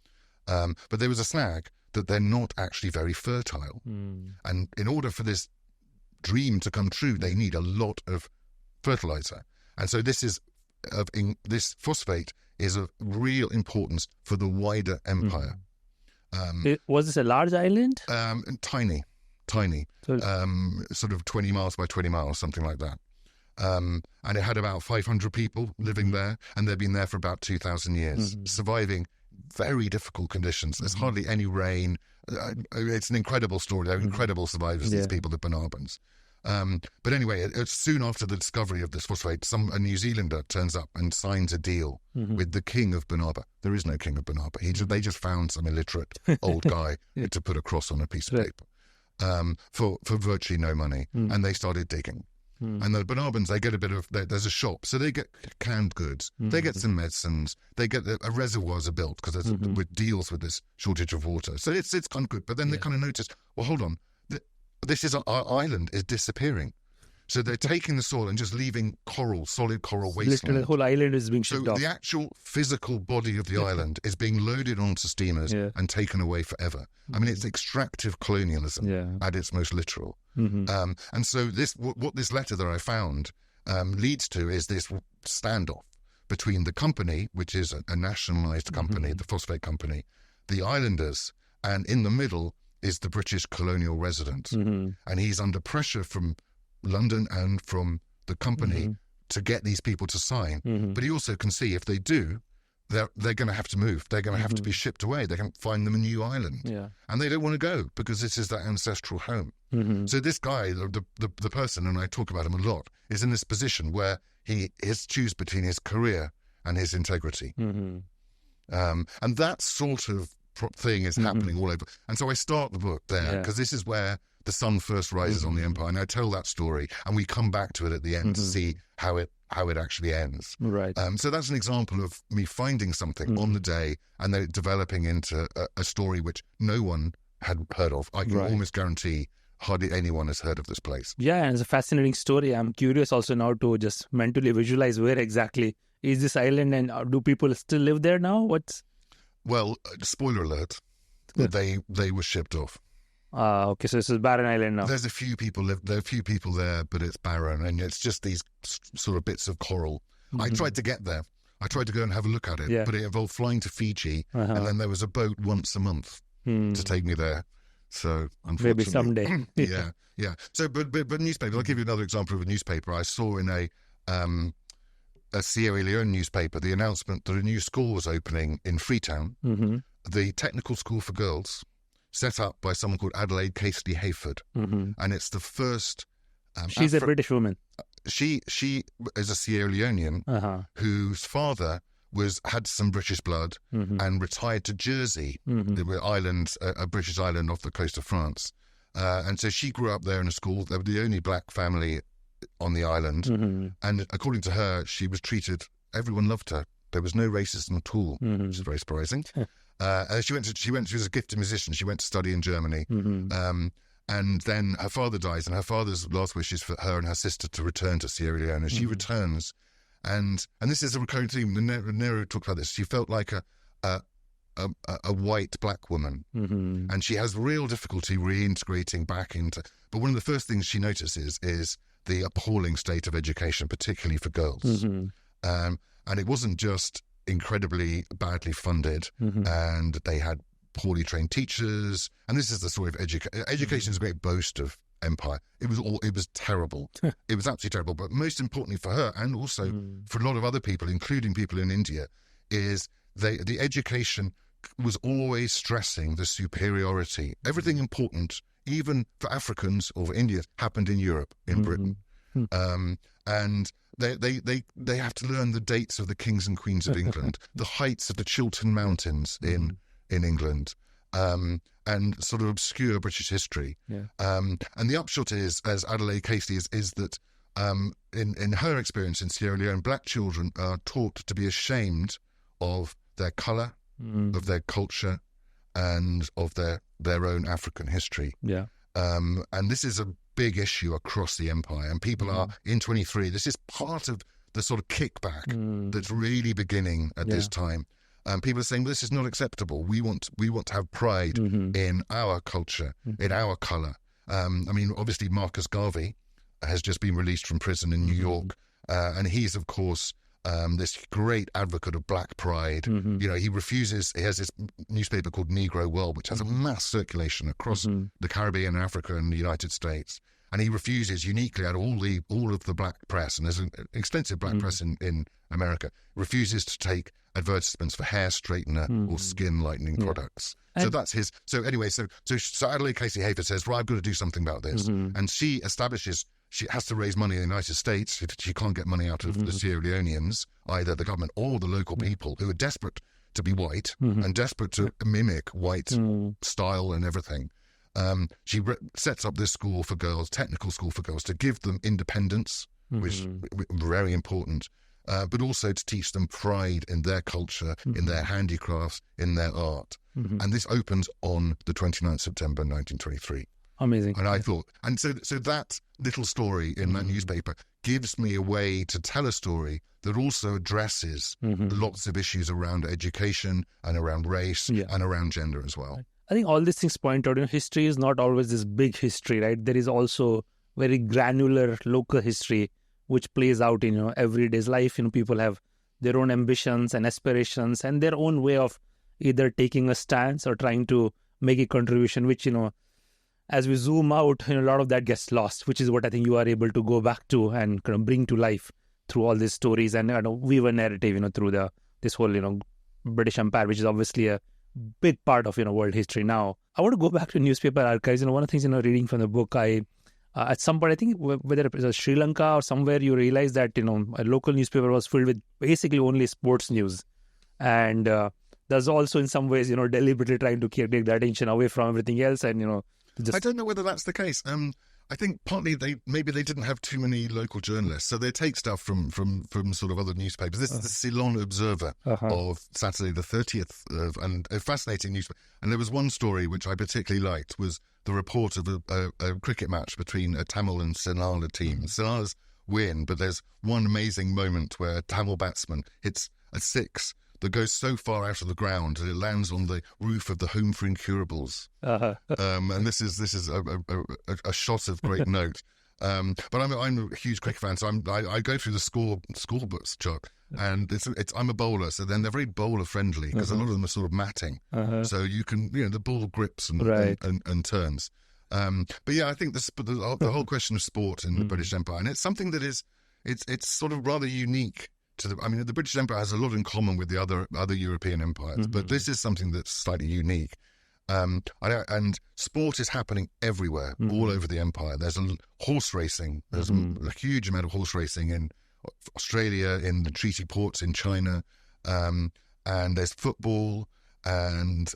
but there was a snag that they're not actually very fertile. And in order for this dream to come true, they need a lot of fertilizer. And so this phosphate is of real importance for the wider empire. Was this a large island? Tiny, So, sort of 20 miles by 20 miles, something like that. And it had about 500 people living there, and they've been there for about 2,000 years, surviving very difficult conditions. There's hardly any rain. It's an incredible story. They're incredible survivors, these people, the Banabans. But anyway, it's soon after the discovery of this phosphate, a New Zealander turns up and signs a deal with the king of Banaba. There is no king of Banaba. They just found some illiterate old guy to put a cross on a piece of paper for virtually no money. And they started digging. And the Banabans, they get there's a shop, so they get canned goods, they get some medicines, they get a reservoirs are built because it deals with this shortage of water. So it's kind of good. But then they kind of notice, well, hold on, this is our island is disappearing. So they're taking the soil and just leaving solid coral wasteland. The whole island is being shipped off. So the actual physical body of the island is being loaded onto steamers and taken away forever. I mean, it's extractive colonialism at its most literal. And so what this letter that I found leads to is this standoff between the company, which is a nationalised company, the phosphate company, the islanders, and in the middle is the British colonial resident. And he's under pressure from London and from the company to get these people to sign. But he also can see if they do, they're going to have to move. They're going to have to be shipped away. They're going to find them a new island. And they don't want to go because this is their ancestral home. So this guy, the person, and I talk about him a lot, is in this position where he has to choose between his career and his integrity. And that sort of thing is happening all over. And so I start the book there because this is where the sun first rises on the empire, and I tell that story, and we come back to it at the end to see how it actually ends. Right. So that's an example of me finding something on the day and then developing into a story which no one had heard of. I can almost guarantee hardly anyone has heard of this place. Yeah, and it's a fascinating story. I'm curious also now to just mentally visualize where exactly is this island, and do people still live there now? Well, spoiler alert, they were shipped off. Okay, so this is barren island now. There's a few people there, but it's barren, and it's just these sort of bits of coral. I tried to get there. I tried to go and have a look at it, but it involved flying to Fiji, and then there was a boat once a month to take me there. So, unfortunately, maybe someday. yeah. So, but newspaper. I'll give you another example of a newspaper. I saw in a Sierra Leone newspaper the announcement that a new school was opening in Freetown, the Technical School for Girls, set up by someone called Adelaide Casely Hayford, and it's the first. She's a British woman. She is a Sierra Leonean whose father had some British blood and retired to Jersey, the island, a British island off the coast of France, and so she grew up there in a school. They were the only black family on the island, and according to her, she was treated. Everyone loved her. There was no racism at all, which is very surprising. She was a gifted musician. She went to study in Germany. And then her father dies, and her father's last wish is for her and her sister to return to Sierra Leone. And she returns, and this is a recurring theme. Nehru talked about this. She felt like a white black woman, and she has real difficulty reintegrating back into. But one of the first things she notices is the appalling state of education, particularly for girls. And it wasn't just incredibly badly funded, and they had poorly trained teachers. And this is the story of education. Education is a great boast of empire. It was terrible. It was absolutely terrible. But most importantly for her, and also for a lot of other people, including people in India, is the education was always stressing the superiority. Everything important, even for Africans or for Indians, happened in Europe, in Britain. And they have to learn the dates of the kings and queens of England, the heights of the Chiltern Mountains in England, and sort of obscure British history. And the upshot is, as Adelaide Casely is that in her experience in Sierra Leone, black children are taught to be ashamed of their colour, of their culture, and of their own African history. And this is a big issue across the empire, and people are in 23. This is part of the sort of kickback that's really beginning at this time. People are saying, well, this is not acceptable. We want to have pride in our culture, in our colour. I mean, obviously, Marcus Garvey has just been released from prison in New York, and he's, of course, this great advocate of black pride. You know, he has this newspaper called Negro World, which has a mass circulation across the Caribbean, Africa, and the United States. and he refuses uniquely out of all of the black press, and there's an extensive black press in America, refuses to take advertisements for hair straightener or skin lightening products. So that's his. So anyway, so Adelaide Casey Hayford says, "Well, I've got to do something about this," and she establishes. She has to raise money in the United States. She can't get money out of the Sierra Leoneans, either the government or the local people who are desperate to be white and desperate to mimic white style and everything. She sets up this school for girls, technical school for girls, to give them independence, which is very important, but also to teach them pride in their culture, in their handicrafts, in their art. And this opens on the 29th September 1923. Amazing. And I thought, and so that little story in that newspaper gives me a way to tell a story that also addresses lots of issues around education and around race and around gender as well. I think all these things point out, history is not always this big history, right? There is also very granular local history which plays out in everyday's life. People have their own ambitions and aspirations and their own way of either taking a stance or trying to make a contribution, which as we zoom out, a lot of that gets lost, which is what I think you are able to go back to and kind of bring to life through all these stories and weave a narrative, through this whole, British Empire, which is obviously a big part of, world history now. I want to go back to newspaper archives. One of the things, reading from the book, at some point, I think whether it was Sri Lanka or somewhere, you realize that, a local newspaper was filled with basically only sports news. And there's also in some ways, deliberately trying to take the attention away from everything else and, I don't know whether that's the case. I think partly they didn't have too many local journalists, so they take stuff from sort of other newspapers. This is the Ceylon Observer of Saturday the 30th, and a fascinating newspaper. And there was one story which I particularly liked, was the report of a cricket match between a Tamil and Sinhala team. Sinhala's win, but there's one amazing moment where a Tamil batsman hits a six that goes so far out of the ground that it lands on the roof of the Home for Incurables. And this is a shot of great note. But I'm a huge cricket fan, so I go through the score books, Chuck, and I'm a bowler, so then they're very bowler friendly because a lot of them are sort of matting, so you can the ball grips and turns. But yeah, I think the whole question of sport in the British Empire, and it's something that is it's sort of rather unique. The British Empire has a lot in common with the other European empires, but this is something that's slightly unique. And sport is happening everywhere, all over the empire. There's horse racing. There's a huge amount of horse racing in Australia, in the treaty ports in China, and there's football. And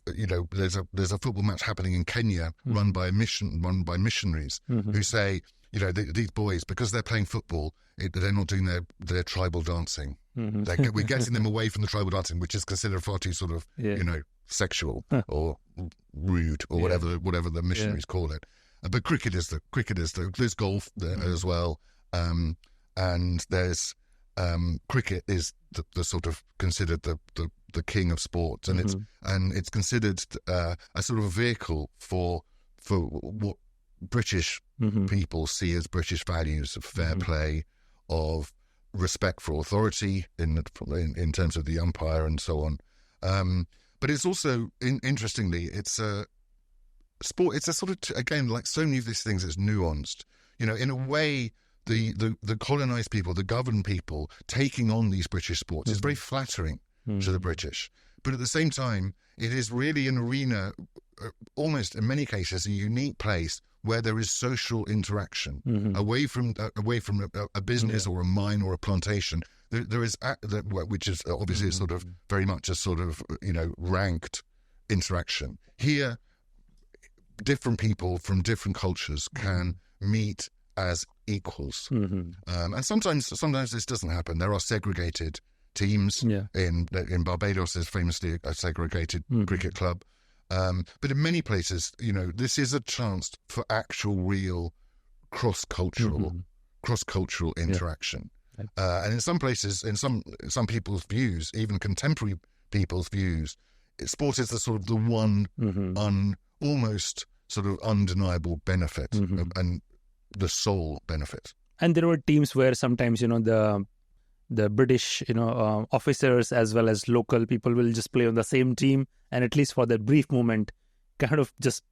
there's a football match happening in Kenya, run by missionaries who say, these boys, because they're playing football, they're not doing their tribal dancing. We're getting them away from the tribal dancing, which is considered far too sort of, sexual or rude or whatever the missionaries call it. But cricket is there's golf there as well, and there's cricket is the sort of considered the king of sports, and it's considered a sort of a vehicle for what British people see as British values of fair play, of respect for authority in terms of the umpire and so on. But it's also, interestingly, it's a sport. It's a sort of, again, like so many of these things, it's nuanced. In a way, the colonised people, the governed people, taking on these British sports is very flattering to the British. But at the same time, it is really an arena, almost in many cases, a unique place where there is social interaction away from a business or a mine or a plantation. There is which is obviously sort of very much a sort of ranked interaction. Here, different people from different cultures can meet as equals, and sometimes this doesn't happen. There are segregated teams. In Barbados, there's famously a segregated cricket club. But in many places, this is a chance for actual, real cross-cultural interaction. And in some places, in some people's views, even contemporary people's views, sport is the sort of the one almost sort of undeniable benefit and the sole benefit. And there were teams where sometimes, the British, officers as well as local people will just play on the same team, and at least for that brief moment, kind of just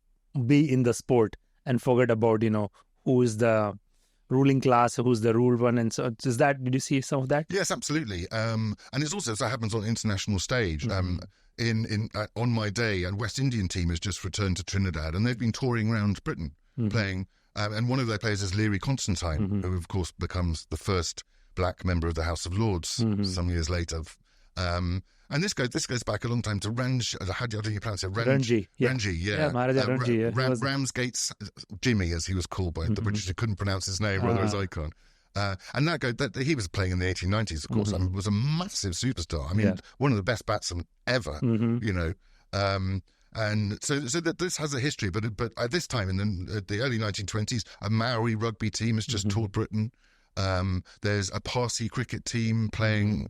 be in the sport and forget about, who is the ruling class, who's the ruled one, and so did you see some of that? Yes, absolutely. And it's also, so that happens on an international stage. On my day, a West Indian team has just returned to Trinidad, and they've been touring around Britain playing. And one of their players is Leary Constantine, who of course becomes the first black member of the House of Lords some years later. And this goes back a long time to how do you pronounce it? Ranji. Ranji, yeah. Maharaja Ranji. Ramsgate's Jimmy, as he was called by the British, who couldn't pronounce his name, rather as I can't. And he was playing in the 1890s, of course. I mean, was a massive superstar. I mean, one of the best batsmen ever, you know. And so that this has a history, but at this time in the early 1920s, a Maori rugby team has just toured Britain. There's a Parsi cricket team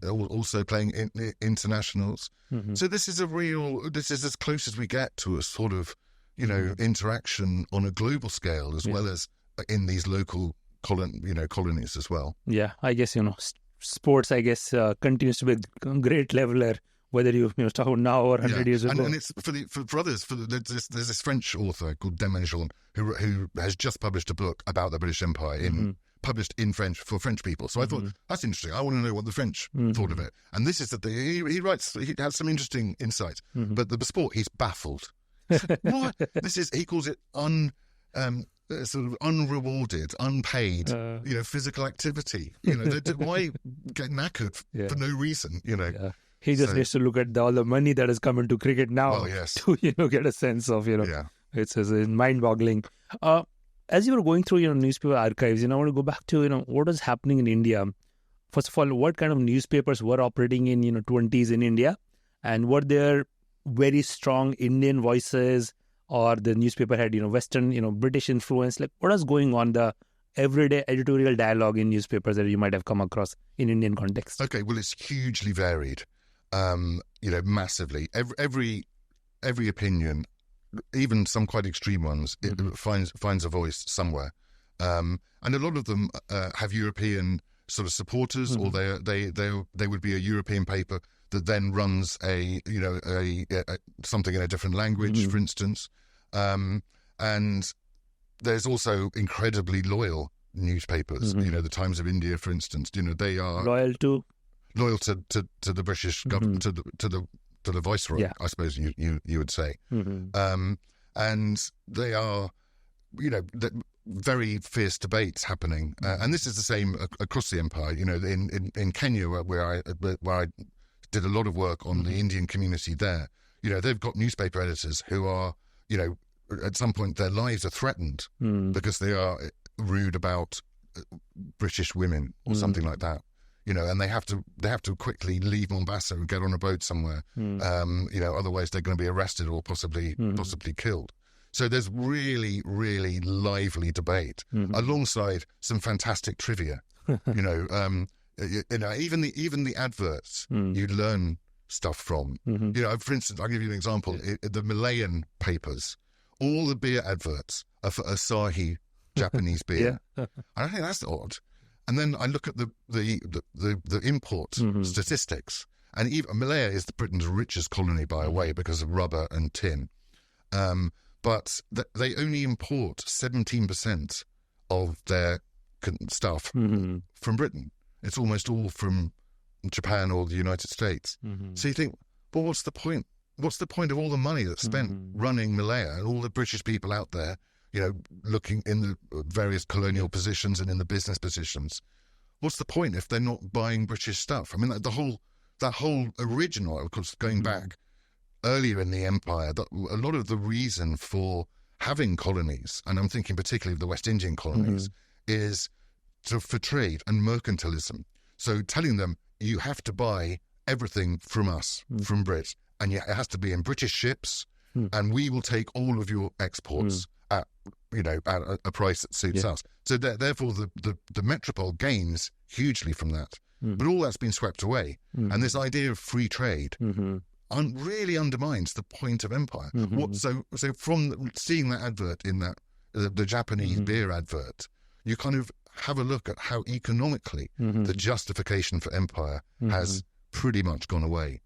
also playing internationals. So this is as close as we get to a sort of, you know, interaction on a global scale, as well as in these local colonies as well. Yeah, I guess, you know, sports, I guess, continues to be a great leveler, whether you talk about now or 100 years ago. And it's for others. There's this French author called Demangeon who has just published a book about the British Empire published in French for French people. So I thought, that's interesting. I want to know what the French thought of it. And this is that he has some interesting insights. But the sport, he's baffled. What? He calls it sort of unrewarded, unpaid, physical activity. You know, why get knackered for no reason? You know. Yeah. He just needs to look at all the money that has come into cricket now to get a sense of it's mind-boggling. As you were going through newspaper archives, I want to go back to what is happening in India. First of all, what kind of newspapers were operating in 20s in India, and were there very strong Indian voices, or the newspaper had Western British influence? Like, what is going on, the everyday editorial dialogue in newspapers that you might have come across in Indian context? Okay, well, it's hugely varied. Massively. Every opinion, even some quite extreme ones, it finds a voice somewhere. And a lot of them have European sort of supporters, or they would be a European paper that then runs a something in a different language, for instance. And there's also incredibly loyal newspapers. The Times of India, for instance. They are loyal to the British government, to the viceroy, I suppose you would say. And they are, very fierce debates happening, and this is the same across the empire. In Kenya, where I did a lot of work on the Indian community there. They've got newspaper editors who are, at some point their lives are threatened because they are rude about British women or something like that. And they have to quickly leave Mombasa and get on a boat somewhere. Otherwise they're going to be arrested or possibly killed. So there's really, really lively debate alongside some fantastic trivia. Even the adverts you learn stuff from. For instance, I'll give you an example. The Malayan papers, all the beer adverts are for Asahi Japanese beer. I think that's odd. And then I look at the import statistics, and even Malaya is Britain's richest colony by a way because of rubber and tin. But they only import 17% of their stuff from Britain. It's almost all from Japan or the United States. So you think, well, what's the point? What's the point of all the money that's spent running Malaya and all the British people out there, looking in the various colonial positions and in the business positions? What's the point if they're not buying British stuff? I mean, that whole original, of course, going back earlier in the empire, a lot of the reason for having colonies, and I'm thinking particularly of the West Indian colonies, is for trade and mercantilism. So telling them, you have to buy everything from us, from Brit, and it has to be in British ships, and we will take all of your exports at a price that suits us. So therefore, the metropole gains hugely from that. But all that's been swept away, and this idea of free trade really undermines the point of empire. So from seeing that advert in the Japanese beer advert, you kind of have a look at how economically the justification for empire has pretty much gone away.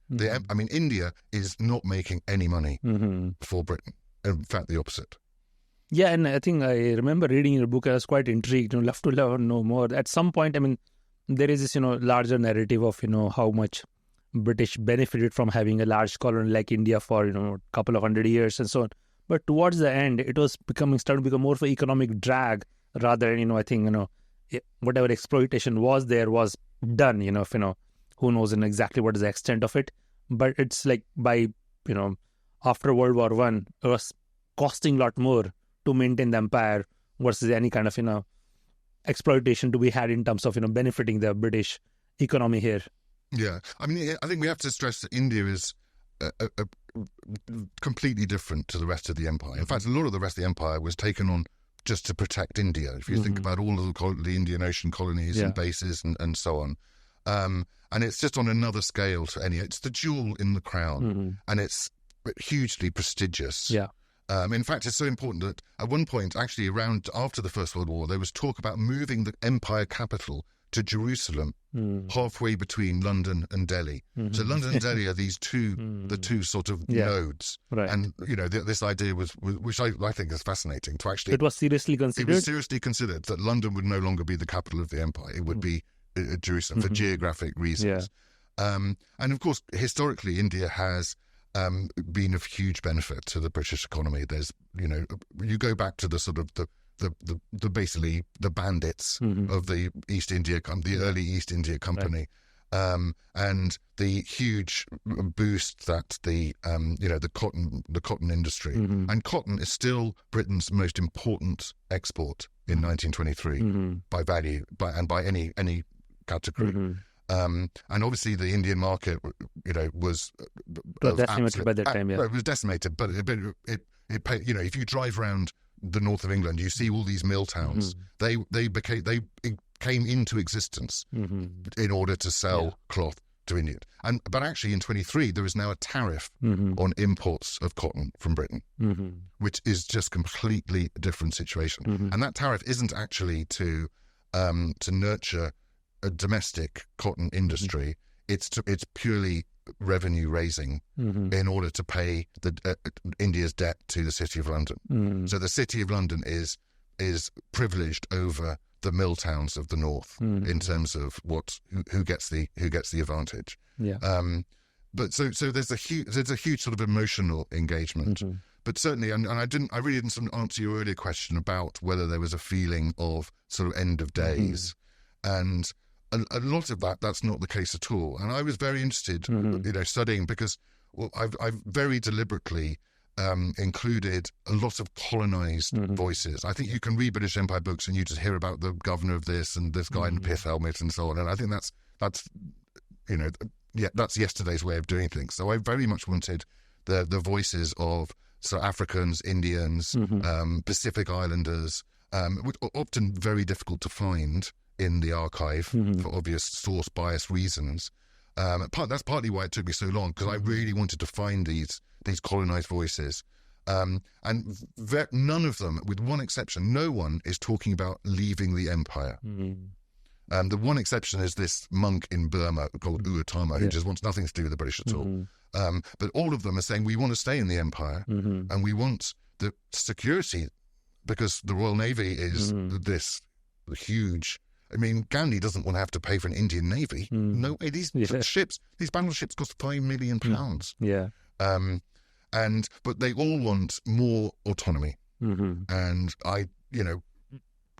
India is not making any money for Britain. In fact, the opposite. Yeah, and I think I remember reading your book. I was quite intrigued. Love to know more. At some point, I mean, there is this larger narrative of how much British benefited from having a large colony like India for a couple of 100 years and so on. But towards the end, it was starting to become more of an economic drag rather than I think whatever exploitation was there was done. If who knows exactly what is the extent of it. But it's like by after World War One, it was costing a lot more to maintain the empire versus any kind of exploitation to be had in terms of benefiting the British economy here. Yeah, I mean, I think we have to stress that India is completely different to the rest of the empire. In fact, a lot of the rest of the empire was taken on just to protect India. If you think about all of the Indian Ocean colonies and bases and so on. And it's just on another scale to any. It's the jewel in the crown, and it's hugely prestigious. Yeah. In fact, it's so important that at one point, actually around after the First World War, there was talk about moving the empire capital to Jerusalem, halfway between London and Delhi. So London and Delhi are the two sort of nodes. Right. And, this idea was which I think is fascinating to actually... It was seriously considered? It was seriously considered that London would no longer be the capital of the empire. It would be Jerusalem for geographic reasons. Yeah. And of course, historically, India has been of huge benefit to the British economy. There's, you go back to the sort of the basically the bandits of the East India, the early East India Company, and the huge boost that the cotton industry and cotton is still Britain's most important export in 1923 by value and by any category. And obviously the Indian market, was decimated by that time. Yeah, it was decimated, but it if you drive around the north of England, you see all these mill towns. They came into existence in order to sell cloth to India. But actually in 23 there is now a tariff on imports of cotton from Britain, which is just completely a different situation. And that tariff isn't actually to nurture a domestic cotton industry. It's purely revenue raising in order to pay India's debt to the City of London. So the City of London is privileged over the mill towns of the north in terms of who gets the advantage. Yeah. But so there's a huge sort of emotional engagement. But certainly, and I really didn't answer your earlier question about whether there was a feeling of sort of end of days, and a lot of that's not the case at all. And I was very interested, studying because I've very deliberately included a lot of colonised voices. I think you can read British Empire books and you just hear about the governor of this and this guy in a pith helmet and so on. And I think that's yesterday's way of doing things. So I very much wanted the voices of Africans, Indians, Pacific Islanders, which are often very difficult to find in the archive for obvious source bias reasons. That's partly why it took me so long, because I really wanted to find these colonised voices. And none of them, with one exception, no one is talking about leaving the empire. The one exception is this monk in Burma called Uatama, who just wants nothing to do with the British at all. But all of them are saying, we want to stay in the empire and we want the security, because the Royal Navy is this huge... I mean, Gandhi doesn't want to have to pay for an Indian Navy. No way. These ships, these battleships cost £5 million. Yeah. But they all want more autonomy. And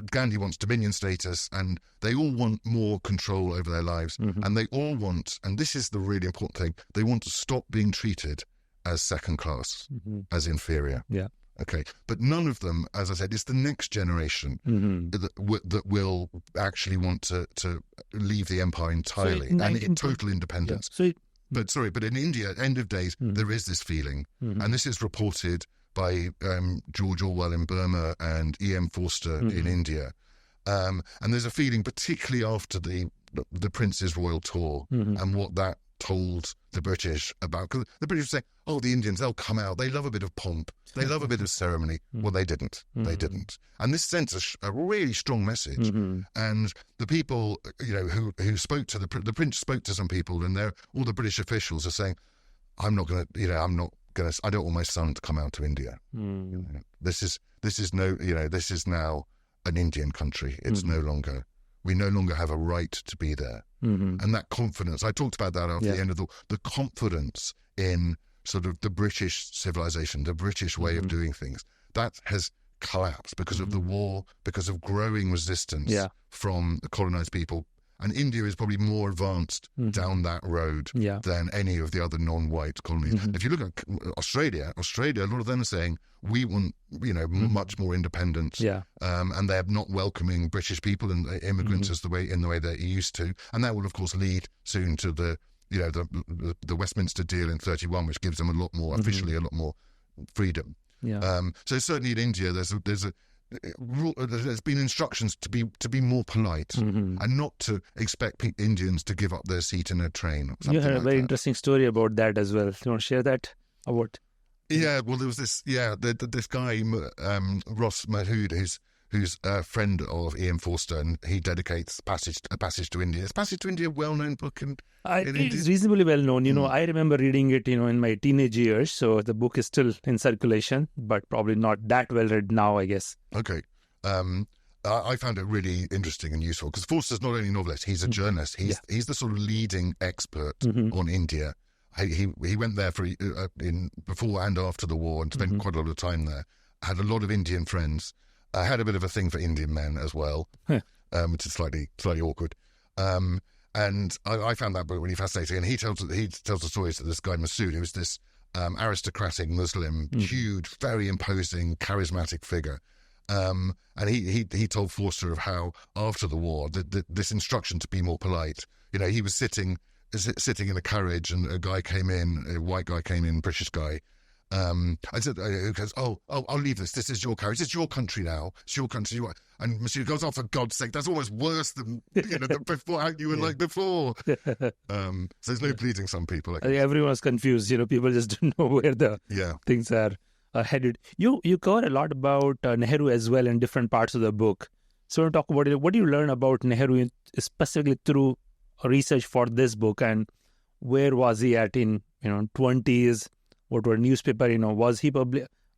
Gandhi wants dominion status, and they all want more control over their lives. And they all want, and this is the really important thing, they want to stop being treated as second class, as inferior. Yeah. Okay, but none of them, as I said, it's the next generation that will actually want to leave the empire entirely and in total independence. Yeah. But in India, at end of days, there is this feeling, and this is reported by George Orwell in Burma and E.M. Forster in India, and there's a feeling, particularly after the Prince's royal tour and what that told the British about, because the British say, oh, the Indians, they'll come out, they love a bit of pomp, they love a bit of ceremony. Well, they didn't. They didn't. And this sends a really strong message. And the people, who spoke to the Prince spoke to some people, and all the British officials are saying, I'm not going I don't want my son to come out to India. This is now an Indian country. It's no longer. We no longer have a right to be there. And that confidence, I talked about that after the end of the confidence in sort of the British civilization, the British way of doing things, that has collapsed because of the war, because of growing resistance from the colonized people. And India is probably more advanced down that road than any of the other non-white colonies. If you look at Australia, a lot of them are saying, we want, much more independence. And they're not welcoming British people and immigrants in the way they're used to. And that will, of course, lead soon to the Westminster deal in 31, which gives them a lot more, officially a lot more freedom. So certainly in India, there's been instructions to be more polite and not to expect Indians to give up their seat in a train. Or You had a very that. interesting story about that as well. Do you want to share that? About? Yeah, well, there was this. Yeah, this guy Ross Mahood, who's a friend of Ian Forster, and he dedicates a passage to India. Is Passage to India a well-known book in India? It's reasonably well known. I remember reading it, in my teenage years. So the book is still in circulation, but probably not that well read now, I guess. Okay. I found it really interesting and useful because Forster's not only a novelist, he's a journalist. He's the sort of leading expert on India. He went there before and after the war and spent quite a lot of time there. Had a lot of Indian friends. I had a bit of a thing for Indian men as well, which is slightly awkward. And I found that book really fascinating. And he tells the stories of this guy Masood, who was this aristocratic Muslim, huge, very imposing, charismatic figure. And he told Forster of how after the war, this instruction to be more polite. He was sitting in a carriage, and a white guy came in, British guy. I said, who goes, I'll leave this. This is your carriage. It's your country now. It's your country. And Monsieur goes, for God's sake, that's almost worse than before. How you were like before. So there's no pleasing some people. I think everyone's confused. People just don't know where the things are headed. You cover a lot about Nehru as well in different parts of the book. So we'll talk about it. What do you learn about Nehru specifically through research for this book, and where was he at in 20s? What were newspaper, was he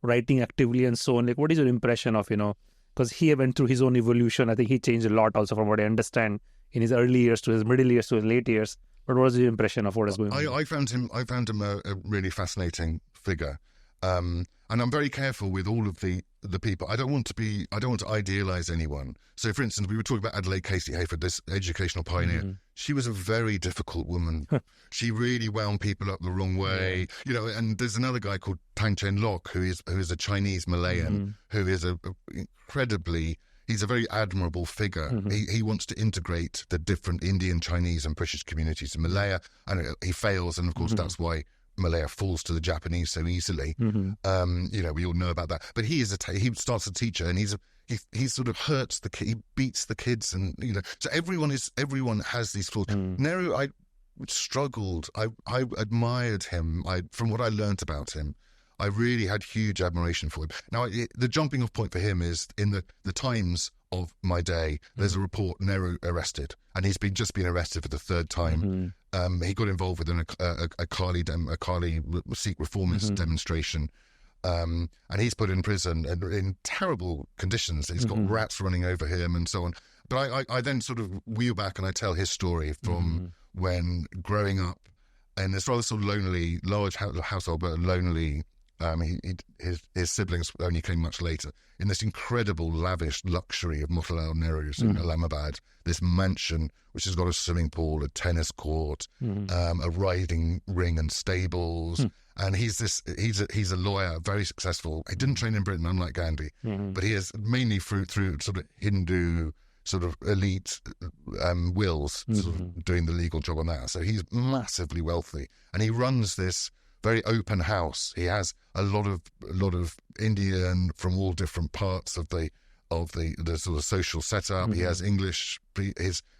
writing actively and so on? Like, what is your impression of, because he went through his own evolution. I think he changed a lot also from what I understand in his early years to his middle years to his late years. But what was your impression of what is going on? I found him a really fascinating figure. And I'm very careful with all of the people. I don't want to idealize anyone. So, for instance, we were talking about Adelaide Casey Hayford, this educational pioneer. She was a very difficult woman. She really wound people up the wrong way. And there's another guy called Tang Chen Lok, who is a Chinese Malayan, who is he's a very admirable figure. He wants to integrate the different Indian, Chinese and British communities in Malaya, and he fails. And of course, that's why Malaya falls to the Japanese so easily. We all know about that. But he starts a teacher, and he sort of hurts the kid. He beats the kids, and so everyone has these flaws. Nehru, I struggled. I admired him. From what I learnt about him, I really had huge admiration for him. Now, the jumping off point for him is in the Times of my day. There's a report: Nehru arrested, and he's just been arrested for the third time. He got involved with a Kali Sikh reformist demonstration, and he's put in prison and in terrible conditions. He's got rats running over him and so on. But I then sort of wheel back and I tell his story from when growing up in this rather sort of lonely, large household, but lonely. His siblings only came much later. In this incredible, lavish luxury of Motilal Nehru's in Islamabad, this mansion which has got a swimming pool, a tennis court, a riding ring and stables. And he's a lawyer, very successful. He didn't train in Britain, unlike Gandhi, but he is mainly through sort of Hindu sort of elite wills, sort of doing the legal job on that. So he's massively wealthy, and he runs this very open house. He has a lot of Indian from all different parts of the sort of social setup. He has English.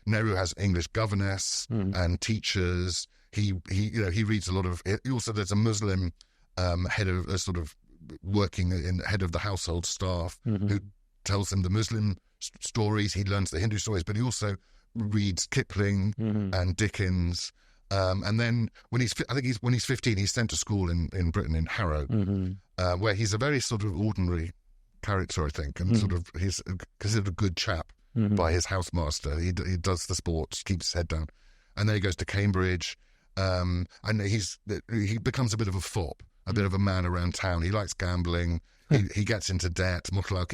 Nehru has English governess and teachers. He reads a lot of. Also, there's a Muslim head of sort of working in head of the household staff who tells him the Muslim stories. He learns the Hindu stories, but he also reads Kipling and Dickens. And then when he's 15, he's sent to school in Britain, in Harrow, where he's a very sort of ordinary character, I think, and sort of he's considered a good chap by his housemaster. He does the sports, keeps his head down, and then he goes to Cambridge, and he becomes a bit of a fop, a bit of a man around town. He likes gambling. He gets into debt.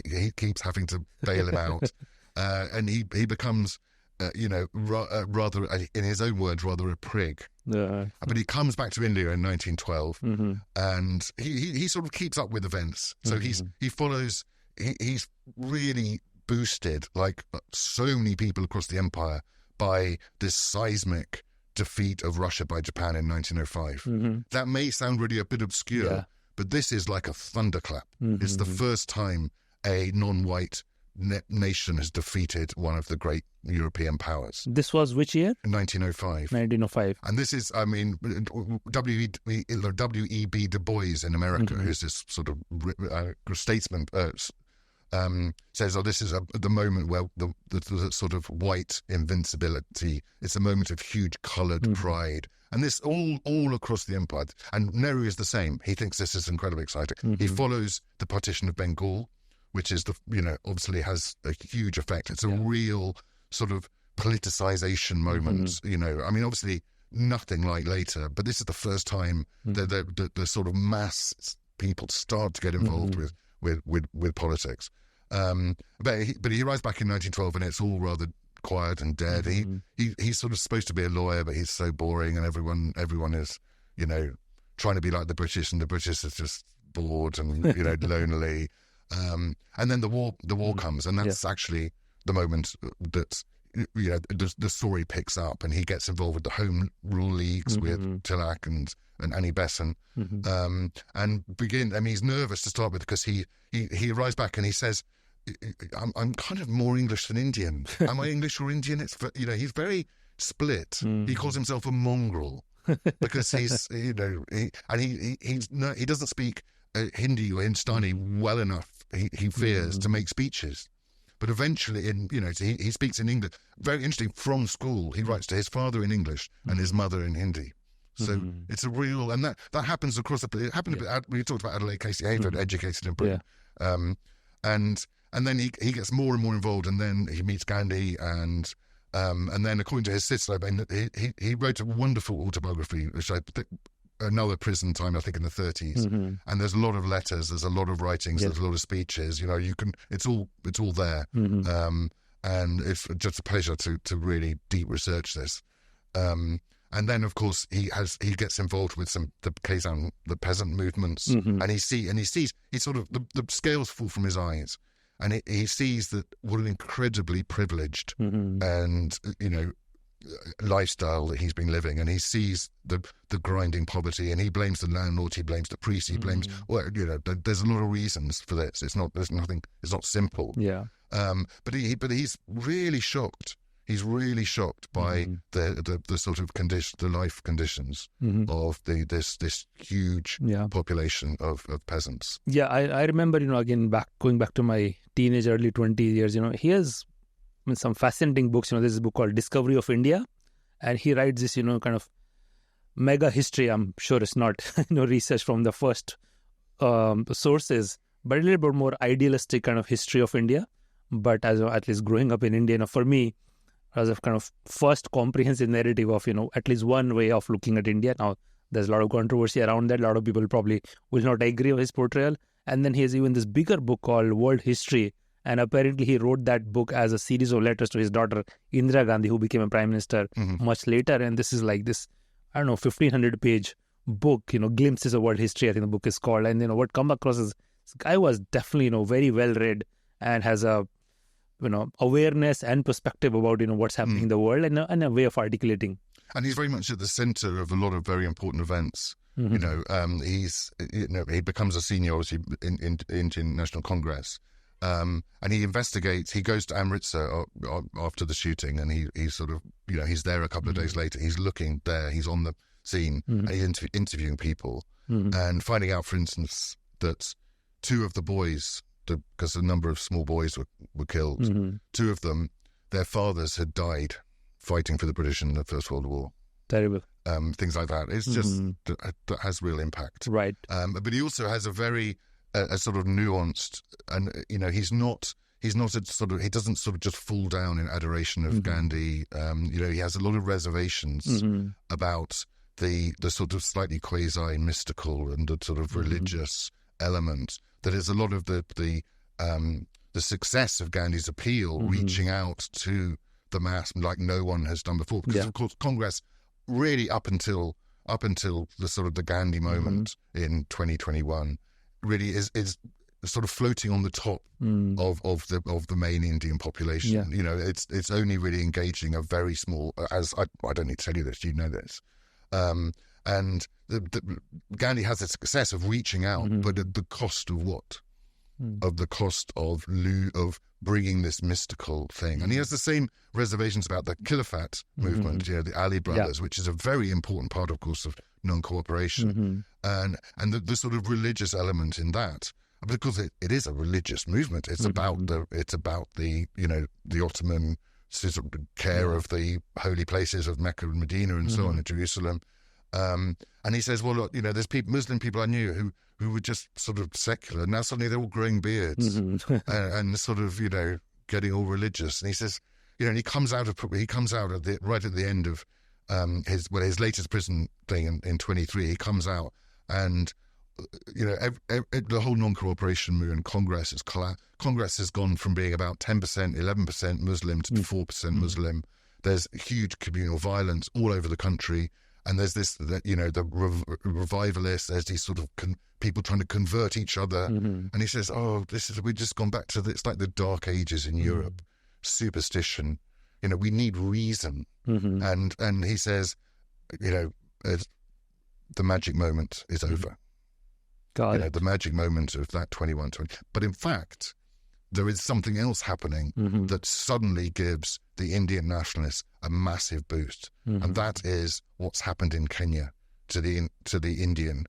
He keeps having to bail him out, and he becomes, rather, in his own words, rather a prig. But he comes back to India in 1912, and he sort of keeps up with events. So he's really boosted, like so many people across the empire, by this seismic defeat of Russia by Japan in 1905. That may sound really a bit obscure, but this is like a thunderclap. It's the first time a non-white nation has defeated one of the great European powers. This was which year? 1905. 1905. And this is, I mean, W.E.B. Du Bois in America, who's this sort of statesman, says, this is the moment where the sort of white invincibility, it's a moment of huge coloured pride. And this all across the empire. And Nehru is the same. He thinks this is incredibly exciting. He follows the partition of Bengal, which is obviously has a huge effect. It's a real sort of politicization moment. I mean, obviously nothing like later, but this is the first time the sort of mass people start to get involved with politics. But he arrives back in 1912, and it's all rather quiet and dead. He's sort of supposed to be a lawyer, but he's so boring, and everyone is trying to be like the British, and the British is just bored and lonely. And then the war comes, and that's actually the moment that the story picks up, and he gets involved with the Home Rule Leagues with Tilak and Annie Besant, and he's nervous to start with, because he arrives back and he says, I'm kind of more English than Indian. Am I English or Indian? It's he's very split. He calls himself a mongrel because he's he doesn't speak Hindi or Hindustani well enough. He fears to make speeches, but eventually, he speaks in English. Very interesting. From school, he writes to his father in English and his mother in Hindi. So it's a real, and that happens across the. It happened a bit. We talked about Adelaide Casey Hayward, educated in Britain, and then he gets more and more involved, and then he meets Gandhi, and then, according to his sister, he wrote a wonderful autobiography, which I think another prison time, I think in the 30s, and there's a lot of letters, there's a lot of writings, there's a lot of speeches. It's all there, and it's just a pleasure to really deep research this. And then, of course, he gets involved with the peasant movements, and he sees sort of the scales fall from his eyes, and he sees that what an incredibly privileged and lifestyle that he's been living, and he sees the grinding poverty, and he blames the landlord, he blames the priest, he blames there's a lot of reasons for this. It's not simple. But he's really shocked. He's really shocked by the sort of the life conditions of this huge population of peasants. Yeah, I remember, again, going back to my teenage, early 20 years, he has some fascinating books. There's a book called Discovery of India, and he writes this, kind of mega history. I'm sure it's not, research from the first sources, but a little bit more idealistic kind of history of India. But as at least growing up in India, for me, as a kind of first comprehensive narrative of, at least one way of looking at India. Now, there's a lot of controversy around that. A lot of people probably will not agree with his portrayal. And then he has even this bigger book called World History. And apparently he wrote that book as a series of letters to his daughter, Indira Gandhi, who became a prime minister much later. And this is like this, 1,500-page book, glimpses of world history, I think the book is called. And, what come across is this guy was definitely, very well read and has a, awareness and perspective about, what's happening in the world, and a way of articulating. And he's very much at the centre of a lot of very important events. He becomes a senior, obviously, in Indian National Congress. And he investigates. He goes to Amritsar after the shooting, and he's sort of, he's there a couple of days later. He's looking there. He's on the scene, and he's interviewing people, and finding out, for instance, that two of the boys, because a number of small boys were killed, two of them, their fathers had died fighting for the British in the First World War. Terrible. things like that. It's just that has real impact. Right. But he also has a very a sort of nuanced, and he's not a sort of, he doesn't sort of just fall down in adoration of Gandhi. He has a lot of reservations about the sort of slightly quasi mystical and the sort of religious element that is a lot of the success of Gandhi's appeal, reaching out to the mass like no one has done before. Because of course Congress really up until the sort of the Gandhi moment in 2021 really is sort of floating on the top of the main Indian population. It's only really engaging a very small, as I don't need to tell you this, you know this. And Gandhi has the success of reaching out, but at the cost of what? Of the cost of bringing this mystical thing. And he has the same reservations about the Khilafat movement, the Ali brothers, which is a very important part, of course, of non-cooperation. And the sort of religious element in that, because it is a religious movement. It's about the Ottoman sort of care of the holy places of Mecca and Medina and so on in Jerusalem. And he says, well, look, there's Muslim people I knew who were just sort of secular. Now suddenly they're all growing beards and sort of, getting all religious. And he says, and he comes out right at the end of his latest prison thing in 23. He comes out and, the whole non-cooperation movement, Congress has gone from being about 10%, 11% Muslim to 4% Muslim. There's huge communal violence all over the country. And there's this, the revivalists, there's these sort of people trying to convert each other. And he says, we've just gone back to it's like the dark ages in Europe, superstition. We need reason. And he says, the magic moment is over. The magic moment of that 21-20. But in fact, there is something else happening that suddenly gives the Indian nationalists a massive boost, and that is what's happened in Kenya to the Indian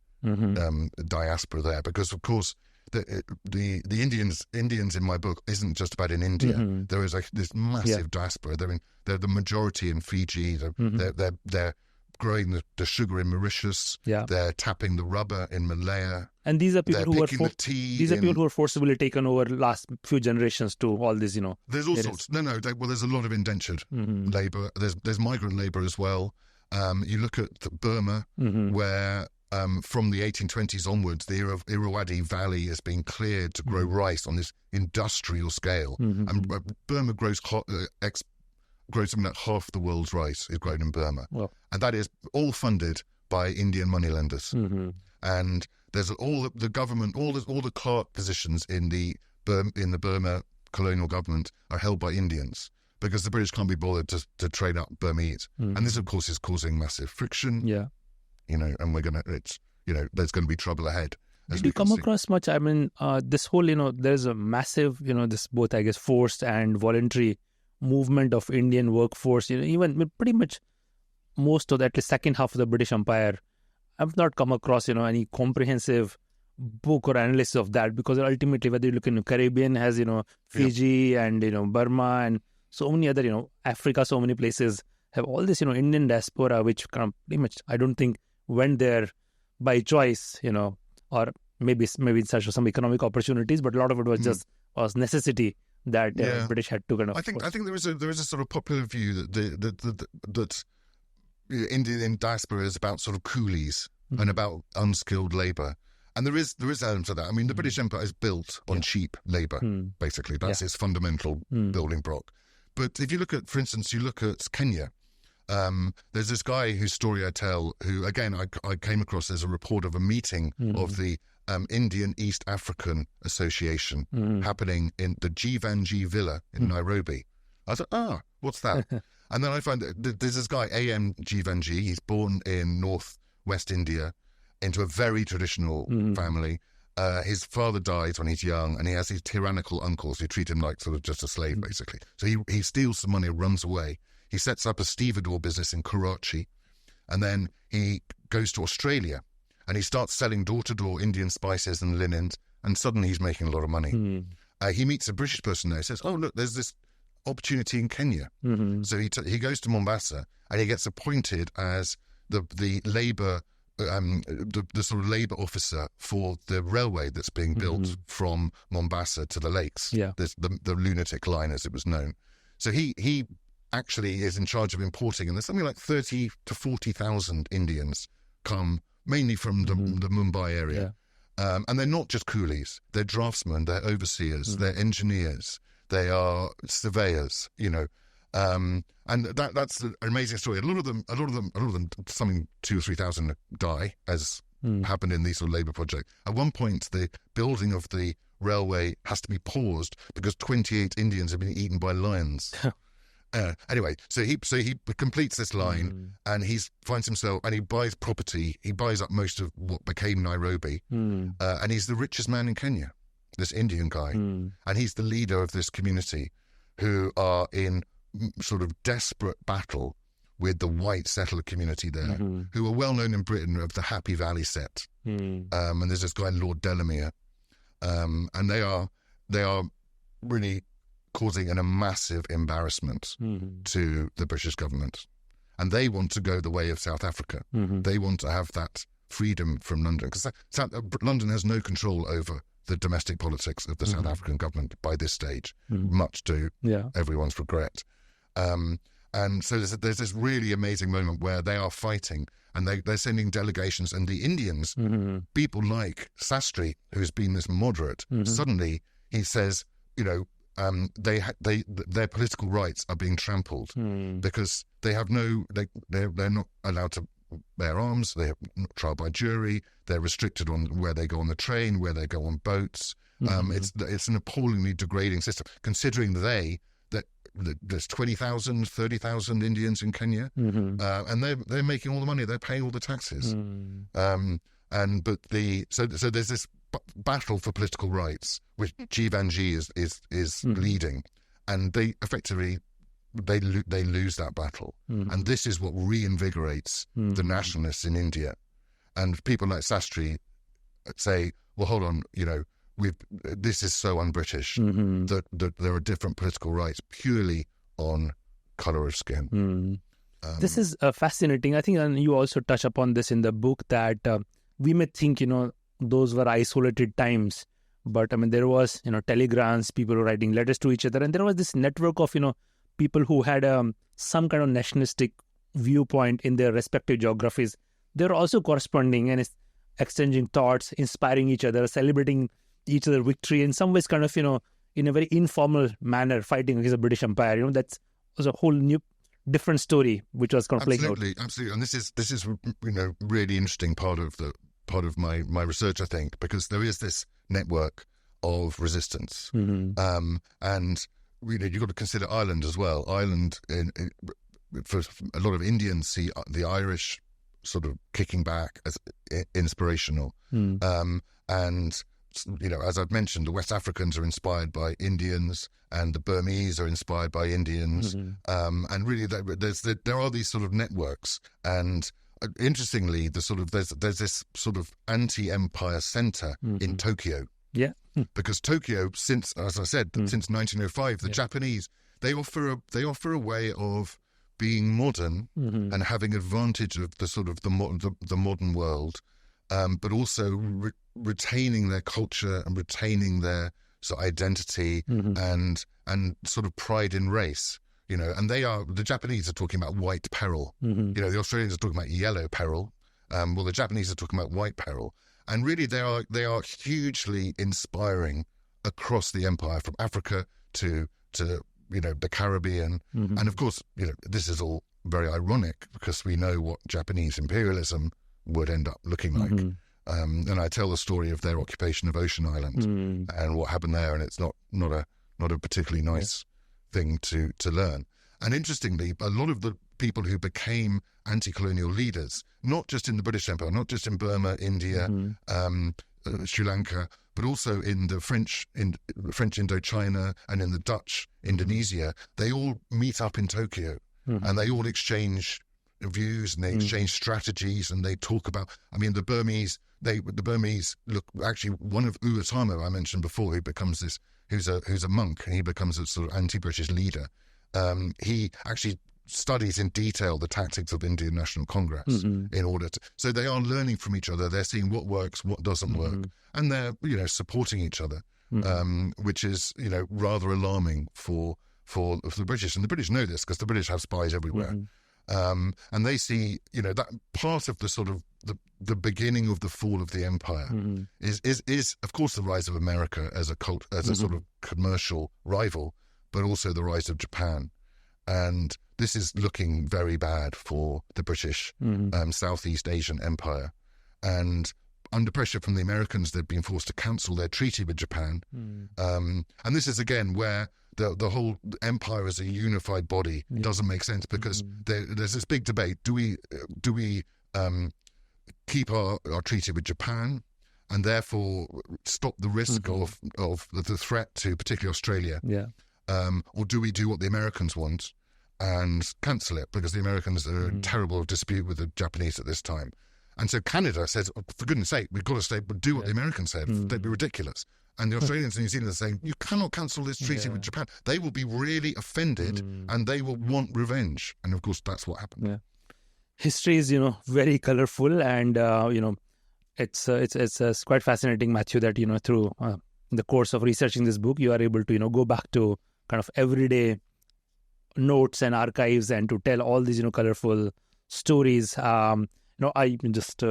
diaspora there. Because of course, the Indians in my book isn't just about in India. There is this massive diaspora. They're the majority in Fiji. They're growing the sugar in Mauritius. They're tapping the rubber in Malaya. And these are people who were forcibly taken over last few generations to all this, There's all sorts. There's a lot of indentured labour. There's migrant labour as well. You look at Burma, where from the 1820s onwards, the Irrawaddy Valley has been cleared to grow rice on this industrial scale. And Burma grows something like half the world's rice is grown in Burma. Wow. And that is all funded by Indian moneylenders. And there's all the government, all the clerk positions in the Burma colonial government are held by Indians because the British can't be bothered to train up Burmese. And this, of course, is causing massive friction. And there's going to be trouble ahead. Did you come across much? I mean, this whole, there's a massive, this both, I guess, forced and voluntary movement of Indian workforce. Even pretty much most of the, at least second half of the British Empire, I've not come across, any comprehensive book or analysis of that, because ultimately, whether you look in the Caribbean has, Fiji and, Burma and so many other, Africa, so many places have all this, Indian diaspora, which kind of pretty much, I don't think went there by choice, or maybe such some economic opportunities, but a lot of it was just necessity that British had to kind of. I think there is a sort of popular view that Indian diaspora is about sort of coolies and about unskilled labour, and there is elements of that. I mean, the British Empire is built on cheap labour. Basically, that's its fundamental building block. But if you look at, for instance, Kenya. There's this guy whose story I tell, who again I came across as a report of a meeting of the Indian East African Association happening in the Jivanji Villa in Nairobi. I thought, what's that? And then I find that there's this guy, A.M. Jivanji. He's born in northwest India into a very traditional family. His father dies when he's young, and he has these tyrannical uncles who treat him like sort of just a slave, basically. So he steals some money, runs away. He sets up a stevedore business in Karachi, and then he goes to Australia, and he starts selling door-to-door Indian spices and linens, and suddenly he's making a lot of money. He meets a British person there. He says, oh, look, there's this opportunity in Kenya. So he goes to Mombasa and he gets appointed as the labour, the sort of labour officer for the railway that's being built from Mombasa to the lakes. Yeah. The lunatic line, as it was known. So he actually is in charge of importing, and there's something like 30 to 40,000 Indians come mainly from the Mumbai area. And they're not just coolies, they're draftsmen, they're overseers, they're engineers, they are surveyors, and that's an amazing story. A lot of them, something 2,000 or 3,000 die, as happened in these sort of labour projects. At one point, the building of the railway has to be paused because 28 Indians have been eaten by lions. Anyway, so he completes this line, and he finds himself, and he buys property. He buys up most of what became Nairobi, and he's the richest man in Kenya, this Indian guy, and he's the leader of this community, who are in sort of desperate battle with the white settler community there, who are well known in Britain of the Happy Valley set, and there's this guy Lord Delamere, and they are really causing a massive embarrassment to the British government. And they want to go the way of South Africa. They want to have that freedom from London, because London has no control over the domestic politics of the South African government by this stage, much to everyone's regret. And so there's this really amazing moment where they are fighting, and they're sending delegations, and the Indians, people like Sastry, who's been this moderate, suddenly he says, their political rights are being trampled because they have they're not allowed to bear arms. They're not tried by jury. They're restricted on where they go on the train, where they go on boats. It's an appallingly degrading system, considering that there's 20,000, 30,000 Indians in Kenya, and they're making all the money. They're paying all the taxes. So there's this battle for political rights, which Jivanji is leading, and they effectively they lose that battle, and this is what reinvigorates the nationalists in India. And people like Sastry say, "Well, hold on, this is so un-British that there are different political rights purely on colour of skin." This is fascinating. I think, and you also touch upon this in the book, that we may think, those were isolated times, but there was, telegrams, people were writing letters to each other, and there was this network of, people who had some kind of nationalistic viewpoint in their respective geographies. They were also corresponding and exchanging thoughts, inspiring each other, celebrating each other's victory, in some ways kind of, in a very informal manner, fighting against the British Empire. That was a whole new, different story which was kind of playing out. Absolutely. And this is really interesting part of my research, I think, because there is this network of resistance, and you've got to consider Ireland as well. Ireland, for a lot of Indians, see the Irish sort of kicking back as inspirational, and as I've mentioned, the West Africans are inspired by Indians, and the Burmese are inspired by Indians, and really there are these sort of networks. And interestingly, there's this sort of anti-empire centre in Tokyo. Yeah, because Tokyo, since 1905, the Japanese they offer a way of being modern and having advantage of the modern world, but also retaining their culture and retaining their sort of identity and sort of pride in race. And the Japanese are talking about white peril. The Australians are talking about yellow peril. The Japanese are talking about white peril. And really, they are hugely inspiring across the empire, from Africa to the Caribbean. And of course, this is all very ironic because we know what Japanese imperialism would end up looking like. And I tell the story of their occupation of Ocean Island and what happened there, and it's not a particularly nice thing to learn. And interestingly, a lot of the people who became anti-colonial leaders, not just in the British Empire, not just in Burma, India, Sri Lanka, but also in the French Indochina and in the Dutch Indonesia, they all meet up in Tokyo and they all exchange views and they exchange strategies and they talk about. The Burmese look, actually one of Uitama I mentioned before, who becomes this who's a monk, and he becomes a sort of anti-British leader. He actually studies in detail the tactics of Indian National Congress in order to. So they are learning from each other. They're seeing what works, what doesn't work, and they're supporting each other, which is rather alarming for the British. And the British know this because the British have spies everywhere. And they see, that part of the sort of the beginning of the fall of the empire is of course the rise of America as a sort of commercial rival, but also the rise of Japan. And this is looking very bad for the British Southeast Asian empire. And under pressure from the Americans, they've been forced to cancel their treaty with Japan. And this is again where the whole empire as a unified body doesn't make sense, because there's this big debate. Do we keep our treaty with Japan and therefore stop the risk of the threat to particularly Australia? Or do we do what the Americans want and cancel it, because the Americans are in terrible dispute with the Japanese at this time? And so Canada says, oh, for goodness sake, we've got to stay, but do what the Americans said. They'd be ridiculous. And the Australians and New Zealand are saying, you cannot cancel this treaty with Japan. They will be really offended and they will want revenge. And of course, that's what happened. History is, very colorful, and, it's quite fascinating, Matthew, that, through the course of researching this book, you are able to, go back to kind of everyday notes and archives and to tell all these, colorful stories. I just,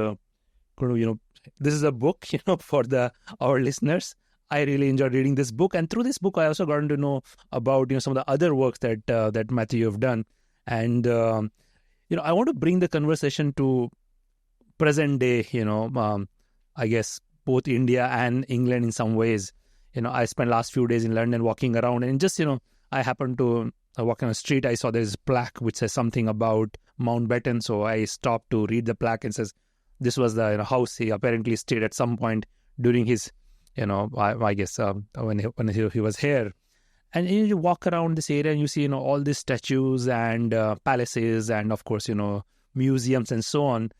this is a book, for our listeners. I really enjoyed reading this book, and through this book, I also got to know about some of the other works that Matthew you've done, and I want to bring the conversation to present day. I guess both India and England in some ways. I spent last few days in London walking around, and just I happened to walk on a street. I saw this plaque which says something about Mountbatten, so I stopped to read the plaque, and says this was the house he apparently stayed at some point during his. I guess when he was here. And you walk around this area and you see, all these statues and palaces and, of course, museums and so on.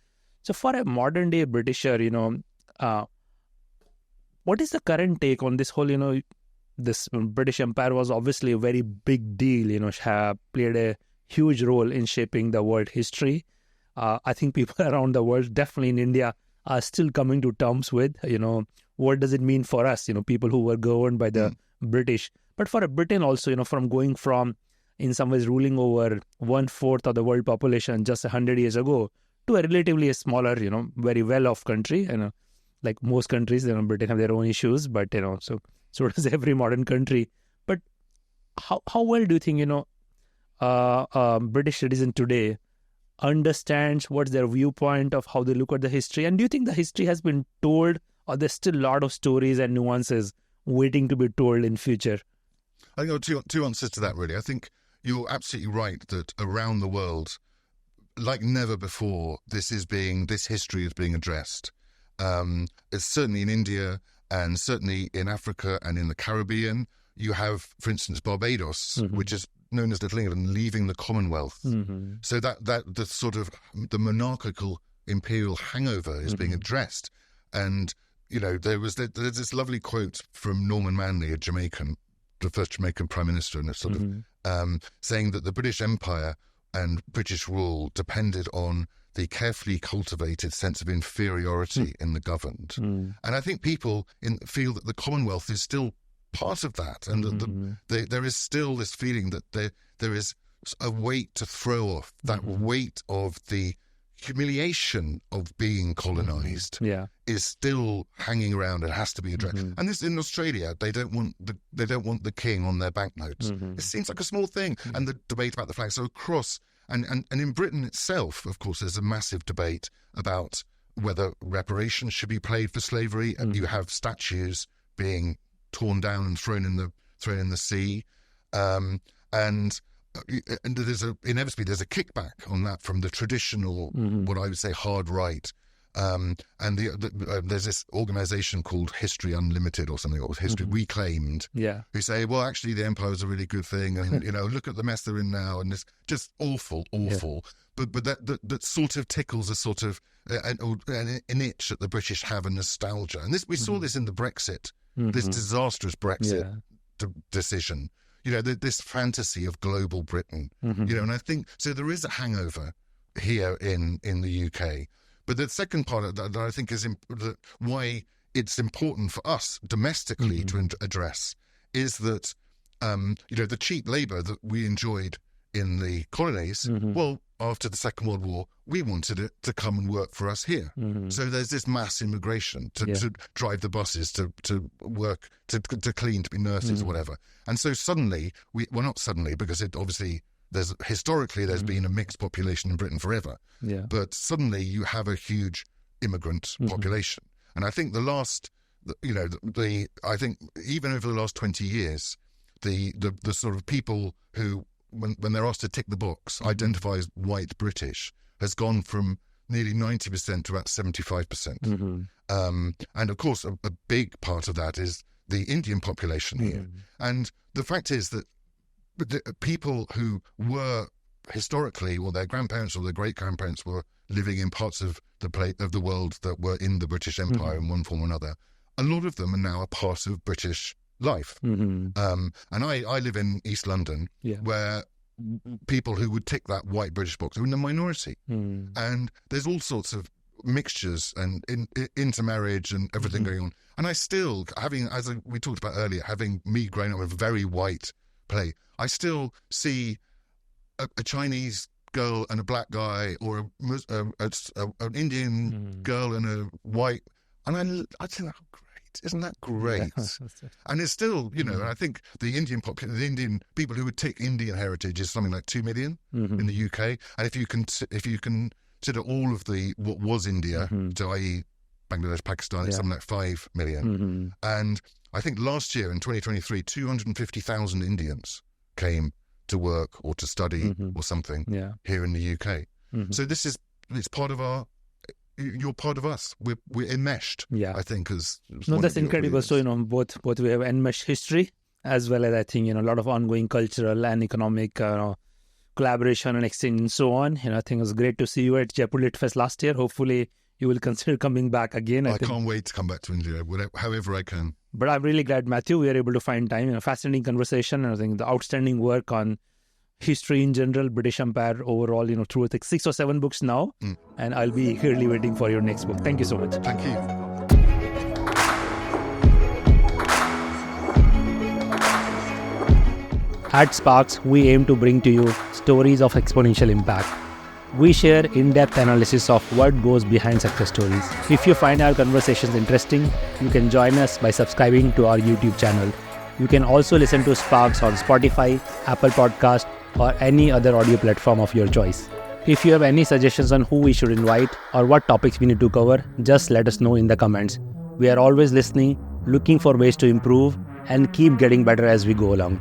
So for a modern day Britisher, what is the current take on this whole, this British Empire was obviously a very big deal, played a huge role in shaping the world history. I think people around the world, definitely in India, are still coming to terms with, what does it mean for us, people who were governed by the British. But for Britain also, from going from, in some ways, ruling over 1/4 of the world population just 100 years ago to a relatively smaller, very well-off country. Like most countries, Britain have their own issues, but, so does every modern country. But how well do you think, British citizen today understands what's their viewpoint of how they look at the history? And do you think the history has been told, or there's still a lot of stories and nuances waiting to be told in future? I think there are two answers to that, really. I think you're absolutely right that around the world, like never before, this history is being addressed. It's certainly in India, and certainly in Africa and in the Caribbean. You have, for instance, Barbados, which is known as Little England, leaving the Commonwealth. So that the sort of the monarchical imperial hangover is being addressed. And there's this lovely quote from Norman Manley, a Jamaican, the first Jamaican Prime Minister, and sort of saying that the British Empire and British rule depended on the carefully cultivated sense of inferiority in the governed. And I think people feel that the Commonwealth is still part of that, and that there is still this feeling that there is a weight to throw off, that weight of the humiliation of being colonised is still hanging around and has to be addressed. And this in Australia, they don't want the king on their banknotes. It seems like a small thing, and the debate about the flag. So across and in Britain itself, of course, there's a massive debate about whether reparations should be paid for slavery. And you have statues being torn down and thrown in the sea, and inevitably there's a kickback on that from the traditional, what I would say, hard right. And there's this organisation called History Unlimited or something, or History Reclaimed, who say, well, actually the empire was a really good thing, and look at the mess they're in now, and it's just awful. But that sort of tickles a sort of an itch that the British have, a nostalgia, and we saw this in the Brexit, this disastrous Brexit. decision. This fantasy of global Britain. And I think so. There is a hangover here in the UK. But the second part that I think is why it's important for us domestically to address is that the cheap labour that we enjoyed in the colonies. Well, after the Second World War, we wanted it to come and work for us here. So there's this mass immigration to drive the buses, to work, to clean, to be nurses, or whatever. And so suddenly, not suddenly, because it obviously historically there's been a mixed population in Britain forever. Yeah. But suddenly you have a huge immigrant population. And I think I think even over the last 20 years, the sort of people who, when they're asked to tick the box, identify as white British, has gone from nearly 90% to about 75%. And of course, a big part of that is the Indian population here. And the fact is that the people who were historically, or their grandparents or their great-grandparents were living in parts of the world that were in the British Empire in one form or another, a lot of them are now a part of British life. And I live in East London, where people who would tick that white British box are in the minority. And there's all sorts of mixtures and intermarriage and everything going on. And I still, as we talked about earlier, having me growing up with a very white play, I still see a Chinese girl and a black guy, or an Indian girl and a white, and I think, oh, great, isn't that great? And it's still, I think the Indian people who would take Indian heritage is something like 2 million in the UK, and if you consider all of what was India, so i.e. Bangladesh, Pakistan, it's something like 5 million. And I think last year in 2023, 250,000 Indians came to work or to study or something here in the UK. So it's part of you're part of us. We're enmeshed, I think, as that's incredible. So, both we have enmeshed history as well as, I think, a lot of ongoing cultural and economic collaboration and exchange and so on. I think it was great to see you at Jaipur Lit Fest last year. Hopefully you will consider coming back again. I can't wait to come back to India, however I can. But I'm really glad, Matthew, we are able to find time. Fascinating conversation. And I think the outstanding work on history in general, British Empire overall, through 6 or 7 books now. And I'll be eagerly waiting for your next book. Thank you so much. Thank you. At SparX, we aim to bring to you stories of exponential impact. We share in-depth analysis of what goes behind success stories. If you find our conversations interesting, you can join us by subscribing to our YouTube channel. You can also listen to SparX on Spotify, Apple Podcast, or any other audio platform of your choice. If you have any suggestions on who we should invite or what topics we need to cover, just let us know in the comments. We are always listening, looking for ways to improve, and keep getting better as we go along.